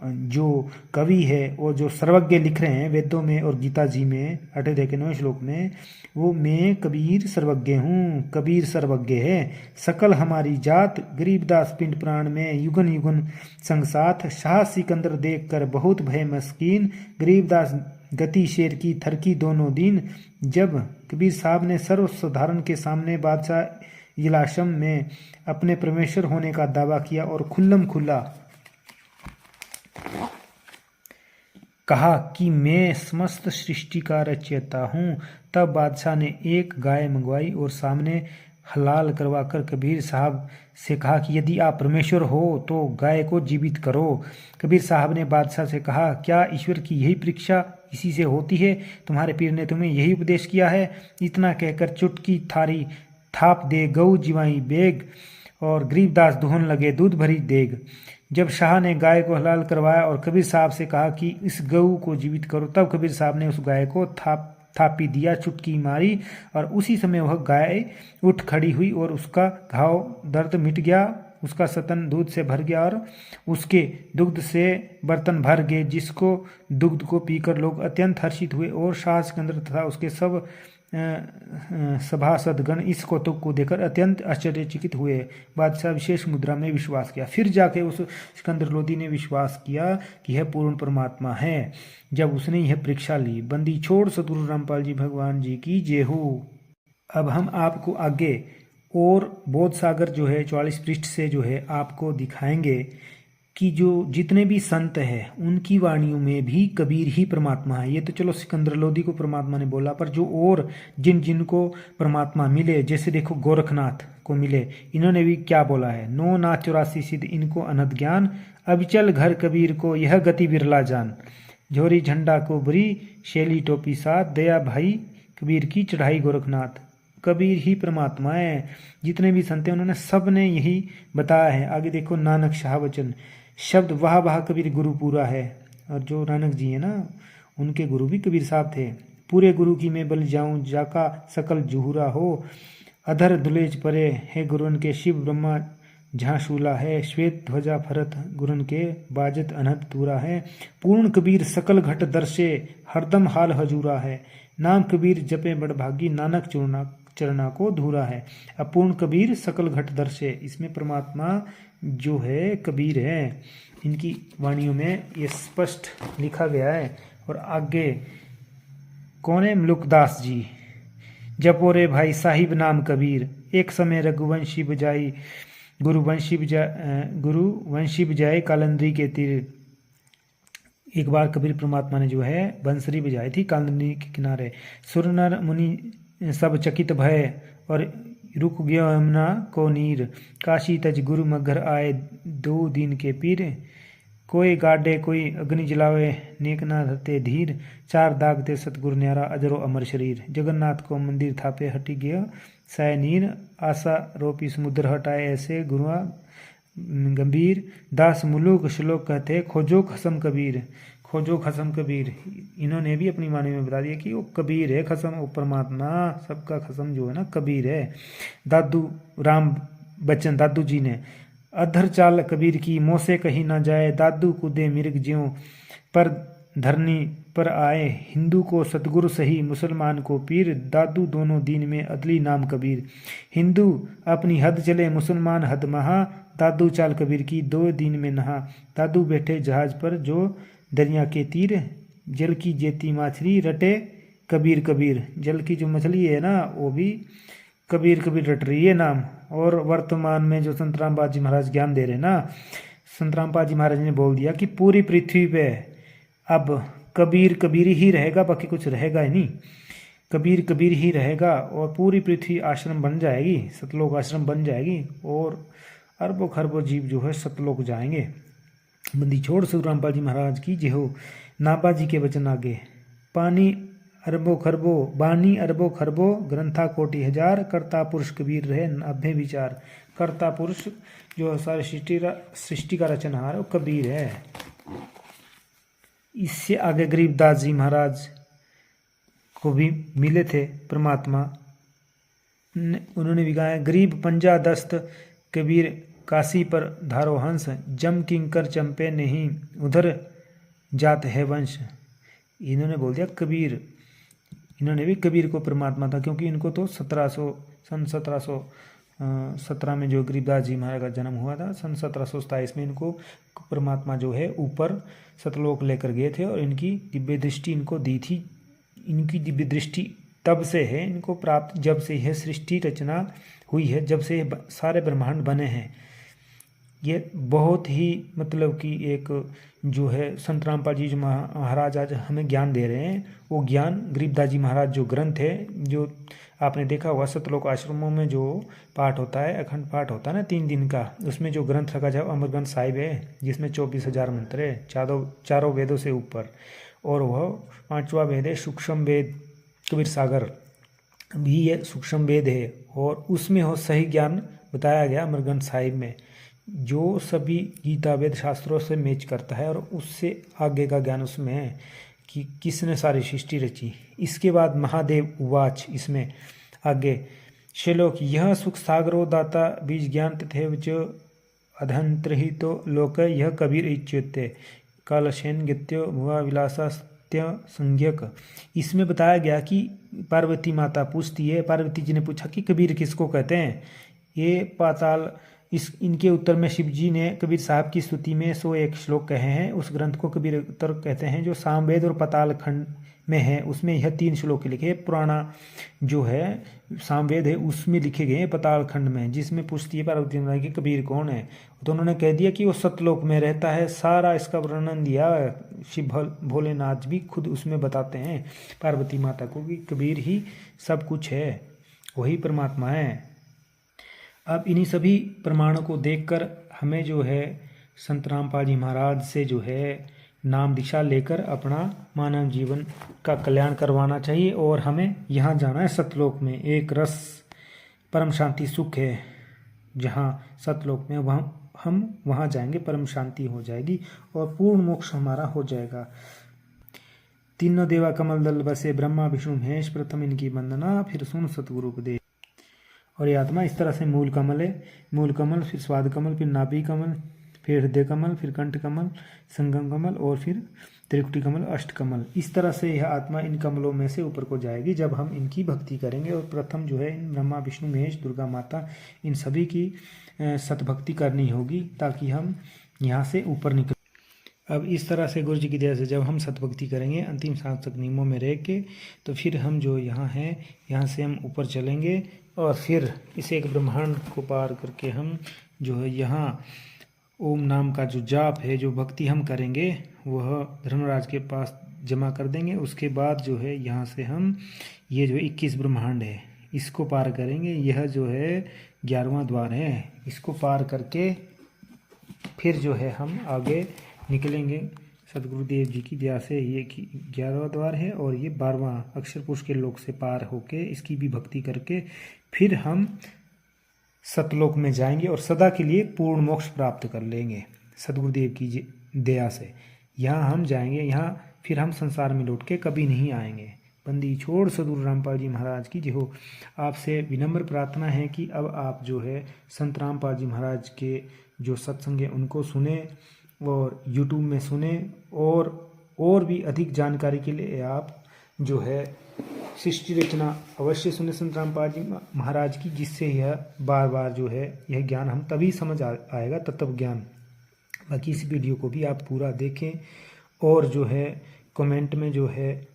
जो कवि है और जो सर्वज्ञ लिख रहे हैं वेदों में और गीता जी में 8 अध्याय के 9 श्लोक में, वो मैं कबीर सर्वज्ञ हूँ, कबीर सर्वज्ञ है। सकल हमारी जात गरीबदास पिंड प्राण में युगन युगन संगसाथ, शाह सिकंदर देख कर बहुत भय मस्कीन, गरीबदास गति शेर की थरकी दोनों दिन। जब कबीर साहब ने सर्वसाधारण के सामने बादशाह इलाशम में अपने परमेश्वर होने का दावा किया और खुल्लम खुल्ला कहा कि मैं समस्त सृष्टि का रचयिता हूँ, तब बादशाह ने एक गाय मंगवाई और सामने हलाल करवाकर कबीर साहब से कहा कि यदि आप परमेश्वर हो तो गाय को जीवित करो। कबीर साहब ने बादशाह से कहा, क्या ईश्वर की यही परीक्षा इसी से होती है? तुम्हारे पीर ने तुम्हें यही उपदेश किया है? इतना कहकर चुटकी थारी थाप दे गऊ जीवाई बेग, और गरीबदास दुहन लगे दूध भरी देग। जब शाह ने गाय को हलाल करवाया और कबीर साहब से कहा कि इस गऊ को जीवित करो, तब कबीर साहब ने उस गाय को थापी दिया, चुटकी मारी और उसी समय वह गाय उठ खड़ी हुई और उसका घाव दर्द मिट गया, उसका स्तन दूध से भर गया और उसके दुग्ध से बर्तन भर गए, जिसको दुग्ध को पीकर लोग अत्यंत हर्षित हुए और शाह सिकंदर तथा उसके सब सभासदगण इस कौतुक को देखकर अत्यंत आश्चर्यचकित हुए। बादशाह विशेष मुद्रा में विश्वास किया। फिर जाके उस सिकंदर लोदी ने विश्वास किया कि यह पूर्ण परमात्मा है। जब उसने यह परीक्षा ली। बंदी छोड़ सतगुरु रामपाल जी भगवान जी की जय हो। अब हम आपको आगे और बोध सागर जो है 44 पृष्ठ से जो है आपको दिखाएंगे कि जो जितने भी संत हैं उनकी वाणियों में भी कबीर ही परमात्मा है। ये तो चलो सिकंदर लोदी को परमात्मा ने बोला, पर जो और जिनको परमात्मा मिले, जैसे देखो गोरखनाथ को मिले, इन्होंने भी क्या बोला है, 9 नाथ 84 सिद्ध इनको अनंत ज्ञान, अविचल घर कबीर को यह गति बिरला जान, झोरी झंडा को बुरी शैली टोपी साथ, दया भाई कबीर की चढ़ाई गोरखनाथ। कबीर ही परमात्मा है। जितने भी संत हैं उन्होंने सब ने यही बताया है। आगे देखो नानक शाह वचन शब्द वाह वाह कबीर गुरु पूरा है। और जो नानक जी है ना, उनके गुरु भी कबीर साहब थे। पूरे गुरु की मैं बल जाऊं जाका सकल जुहुरा हो, अधर दुलेज परे है गुरुन के शिव ब्रह्मा झांशूला है, श्वेत ध्वजा भरत गुरुन के बाजत अनहद पूरा है। पूर्ण कबीर सकल घट दर्शे हरदम हाल हजूरा है, नाम कबीर जपे बड़भागी नानक चरना को धूरा है। अपूर्ण कबीर सकल घट दर्शे, इसमें परमात्मा जो है कबीर है। इनकी वाणियों में ये स्पष्ट लिखा गया है। और आगे कौन है? मलुकदास जी। जपो रे भाई साहिब नाम कबीर, एक समय रघुवंशी बजाई गुरुवंशी बजाए कालंदरी के तीर। एक बार कबीर परमात्मा ने जो है बंसरी बजाई थी कालंदरी के किनारे। सुर नर मुनि सब चकित भय और रुक गया यमुना को नीर। काशी तज गुरु मगर आए 2 दिन के पीर। कोई गाडे कोई अग्नि जलावे नेक ना धरते धीर। 4 दागते सतगुरु न्यारा अजरो अमर शरीर। जगन्नाथ को मंदिर थापे हटी गया सै नीर। आशा रोपी समुद्र हटाए ऐसे गुरुआ गंभीर। दास मुलुक श्लोक कहते खोजो खसम कबीर। खोजो खसम कबीर, इन्होंने भी अपनी वाणी में बता दिया कि वो कबीर है खसम, वो परमात्मा सबका खसम जो है ना कबीर है। दादू राम बच्चन दादू जी ने अधर चाल कबीर की मोसे कहीं ना जाए। दादू कूदे मिर्ग ज्यों पर धरनी पर आए। हिंदू को सतगुरु सही मुसलमान को पीर। दादू दोनों दीन में अदली नाम कबीर। हिंदू अपनी हद चले मुसलमान हद महा। दादू चाल कबीर की 2 दिन में नहा। दादू बैठे जहाज पर जो दरिया के तीर। जल की जेती मछली रटे कबीर कबीर। जल की जो मछली है ना वो भी कबीर कबीर रट रही है नाम। और वर्तमान में जो संत रामपाल जी महाराज ज्ञान दे रहे हैं ना, संत रामपाल जी महाराज ने बोल दिया कि पूरी पृथ्वी पे अब कबीर कबीर ही रहेगा, बाकी कुछ रहेगा ही नहीं। कबीर कबीर ही रहेगा और पूरी पृथ्वी आश्रम बन जाएगी, सतलोक आश्रम बन जाएगी और अरबों खरबों जीव जो है सतलोक जाएंगे। बंदी छोड़ सतगुरु रामपाल जी महाराज की जय हो। नाबा जी के वचन आगे। पानी अरबों खरबों बानी अरबों खरबों ग्रंथा कोटि हजार। कर्ता पुरुष कबीर रहे नभे विचार। कर्ता पुरुष जो सारे सृष्टि का रचनहार वो कबीर है। इससे आगे गरीबदास जी महाराज को भी मिले थे परमात्मा, उन्होंने भी गाया गरीब पंजा दस्त कबीर काशी पर धारो हंस। जम किंकर चंपे नहीं उधर जात है वंश। इन्होंने बोल दिया कबीर, इन्होंने भी कबीर को परमात्मा था क्योंकि इनको तो सन 1717 में जो गरीबदास जी महाराज का जन्म हुआ था, सन 1727 में इनको परमात्मा जो है ऊपर सतलोक लेकर गए थे और इनकी दिव्य दृष्टि इनको दी थी। इनकी दिव्य दृष्टि तब से है इनको प्राप्त जब से यह सृष्टि रचना हुई है, जब से सारे ब्रह्मांड बने हैं। ये बहुत ही मतलब कि एक जो है संत रामपाल जी जो महाराज आज हमें ज्ञान दे रहे हैं, वो ज्ञान गरीबदास जी महाराज जो ग्रंथ है, जो आपने देखा हुआ सतलोक आश्रमों में जो पाठ होता है, अखंड पाठ होता है ना 3 दिन का, उसमें जो ग्रंथ रखा जाए अमर ग्रंथ साहिब है जिसमें 24,000 मंत्र है, चारों वेदों से ऊपर, और वह 5वां वेद है सूक्ष्म वेद कबीर सागर भी ये सूक्ष्म वेद है और उसमें हो सही ज्ञान बताया गया अमर ग्रंथ साहिब में, जो सभी गीता वेद शास्त्रों से मैच करता है और उससे आगे का ज्ञान उसमें है कि किसने सारी सृष्टि रची। इसके बाद महादेव उवाच, इसमें आगे श्लोक यह सुख सागरो दाता बीज ज्ञान तथैवच अधंतरहितो लोक यह कबीर इच्युते कालशेन गत्यो भुवा विलासा सत्य संज्ञक। इसमें बताया गया कि पार्वती माता पूछती है, पार्वती जी ने पूछा कि कबीर किसको कहते हैं। ये पाताल इनके उत्तर में शिव जी ने कबीर साहब की स्तुति में 101 श्लोक कहे हैं। उस ग्रंथ को कबीर उत्तर कहते हैं जो सामवेद और पाताल खंड में है। उसमें यह 3 श्लोक लिखे, पुराना जो है सामवेद है उसमें लिखे गए हैं पाताल खंड में, जिसमें पूछती है पार्वती माता की कबीर कौन है, तो उन्होंने कह दिया कि वो सतलोक में रहता है। सारा इसका वर्णन दिया शिव भोलेनाथ भी खुद उसमें बताते हैं पार्वती माता को कि कबीर ही सब कुछ है, वही परमात्मा है। अब इन्हीं सभी प्रमाणों को देखकर हमें जो है संत रामपाल जी महाराज से जो है नाम दीक्षा लेकर अपना मानव जीवन का कल्याण करवाना चाहिए और हमें यहाँ जाना है सतलोक में। एक रस परम शांति सुख है जहाँ सतलोक में, हम वहाँ जाएंगे, परम शांति हो जाएगी और पूर्ण मोक्ष हमारा हो जाएगा। तीनों देवा कमल दल बसे ब्रह्मा विष्णु महेश, प्रथम इनकी वंदना फिर सुन सतगुरु उपदेश। और ये आत्मा इस तरह से मूल कमल है, मूल कमल फिर स्वाद कमल फिर नाभि कमल फिर हृदय कमल फिर कंठ कमल संगम कमल और फिर त्रिकुटी कमल अष्ट कमल। इस तरह से यह आत्मा इन कमलों में से ऊपर को जाएगी जब हम इनकी भक्ति करेंगे। और प्रथम जो है इन ब्रह्मा विष्णु महेश दुर्गा माता इन सभी की सतभक्ति करनी होगी ताकि हम यहाँ से ऊपर निकल। अब इस तरह से गुरु जी की दया से जब हम सतभक्ति करेंगे अंतिम सांस तक नियमों में रह के, तो फिर हम जो यहाँ हैं यहाँ से हम ऊपर चलेंगे और फिर इस एक ब्रह्मांड को पार करके हम जो है यहाँ ओम नाम का जो जाप है, जो भक्ति हम करेंगे, वह धर्मराज के पास जमा कर देंगे। उसके बाद जो है यहाँ से हम ये जो 21 ब्रह्मांड है इसको पार करेंगे। यह जो है 11वां द्वार है, इसको पार करके फिर जो है हम आगे निकलेंगे। सदगुरुदेव जी की दया से ये 11वां द्वार है और ये 12वां अक्षर पुरुष के लोक से पार होके इसकी भी भक्ति करके फिर हम सतलोक में जाएंगे और सदा के लिए पूर्ण मोक्ष प्राप्त कर लेंगे सदगुरुदेव की दया से। यहाँ हम जाएंगे, यहाँ फिर हम संसार में लौट के कभी नहीं आएंगे। बंदी छोड़ सदगुरु रामपाल जी महाराज की जय हो। आपसे विनम्र प्रार्थना है कि अब आप जो है संत रामपाल जी महाराज के जो सत्संग है उनको सुने और यूट्यूब में सुने और भी अधिक जानकारी के लिए आप जो है सृष्टि रचना अवश्य सुने संत रामपाल जी महाराज की, जिससे यह बार बार जो है यह ज्ञान हम तभी समझ आएगा, तत्व ज्ञान। बाकी इस वीडियो को भी आप पूरा देखें और जो है कमेंट में जो है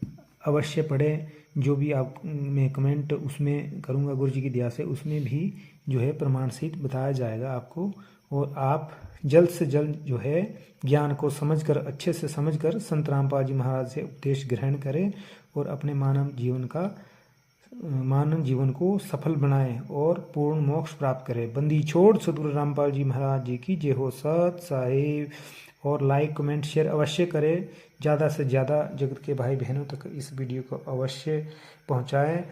अवश्य पढ़ें। जो भी आप मैं कमेंट उसमें करूँगा गुरु जी की दया से, उसमें भी जो है प्रमाण सहित बताया जाएगा आपको। और आप जल्द से जल्द जो है ज्ञान को समझकर, अच्छे से समझकर संत रामपाल जी महाराज से उपदेश ग्रहण करें और अपने मानव जीवन को सफल बनाएं और पूर्ण मोक्ष प्राप्त करें। बंदी छोड़ सदगुरु रामपाल जी महाराज जी की जय हो। सत साहिब। और लाइक कमेंट शेयर अवश्य करें, ज़्यादा से ज़्यादा जगत के भाई बहनों तक इस वीडियो को अवश्य पहुँचाएँ।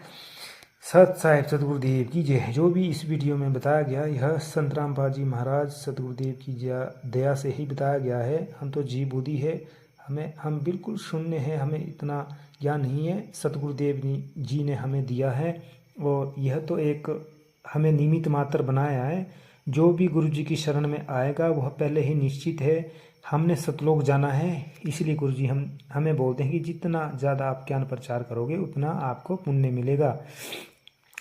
सत साहिब सदगुरुदेव की जय। जो भी इस वीडियो में बताया गया यह संत रामपाल जी महाराज सदगुरुदेव की दया से ही बताया गया है। हम तो जी बुद्धि है, हम बिल्कुल शून्य है, हमें इतना ज्ञान नहीं है, सतगुरुदेव जी ने हमें दिया है। और यह तो एक हमें निमित्त मात्र बनाया है। जो भी गुरु जी की शरण में आएगा वह पहले ही निश्चित है। हमने सतलोक जाना है, इसलिए गुरु जी हमें बोलते हैं कि जितना ज़्यादा आप ज्ञान प्रचार करोगे उतना आपको पुण्य मिलेगा।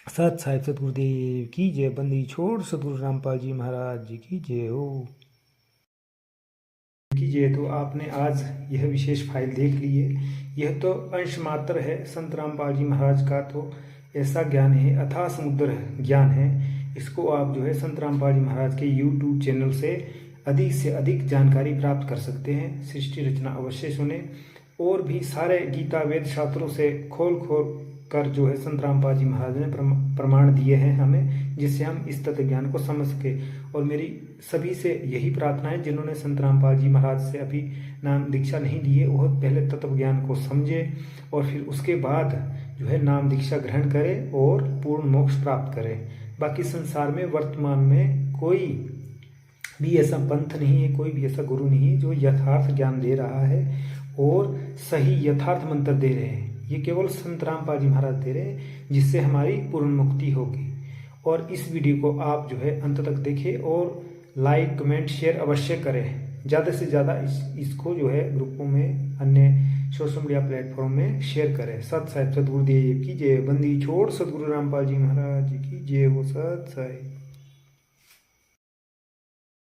सत साहिब सदगुरुदेव की जय। बंदी छोड़ सदगुरु रामपाल जी महाराज जी की जय हो। कीजिए तो आपने आज यह विशेष फाइल देख ली है। यह तो अंश मात्र है संत रामपाल जी महाराज का, तो ऐसा ज्ञान है, अथाह समुद्र ज्ञान है। इसको आप जो है संत रामपाल जी महाराज के यूट्यूब चैनल से अधिक जानकारी प्राप्त कर सकते हैं। सृष्टि रचना अवश्य सुने और भी सारे गीता वेद शास्त्रों से खोल कर जो है संत रामपाल जी महाराज ने प्रमाण दिए हैं हमें, जिससे हम इस तत्व ज्ञान को समझ सके। और मेरी सभी से यही प्रार्थना है, जिन्होंने संत रामपाल जी महाराज से अभी नाम दीक्षा नहीं ली है वह पहले तत्व ज्ञान को समझे और फिर उसके बाद जो है नाम दीक्षा ग्रहण करें और पूर्ण मोक्ष प्राप्त करें। बाकी संसार में वर्तमान में कोई भी ऐसा पंथ नहीं है, कोई भी ऐसा गुरु नहीं है जो यथार्थ ज्ञान दे रहा है और सही यथार्थ मंत्र दे रहे हैं। ये केवल संत रामपाल जी महाराज दे रहे हैं, जिससे हमारी पूर्ण मुक्ति होगी। और इस वीडियो को आप जो है अंत तक देखें और लाइक कमेंट शेयर अवश्य करें। ज़्यादा से ज़्यादा इसको जो है ग्रुपों में, अन्य सोशल मीडिया प्लेटफॉर्म में शेयर करें। सत साहिब सदगुरुदेव की जय। बंदी छोड़ सदगुरु रामपाल जी महाराज की जय हो। सत साहिब।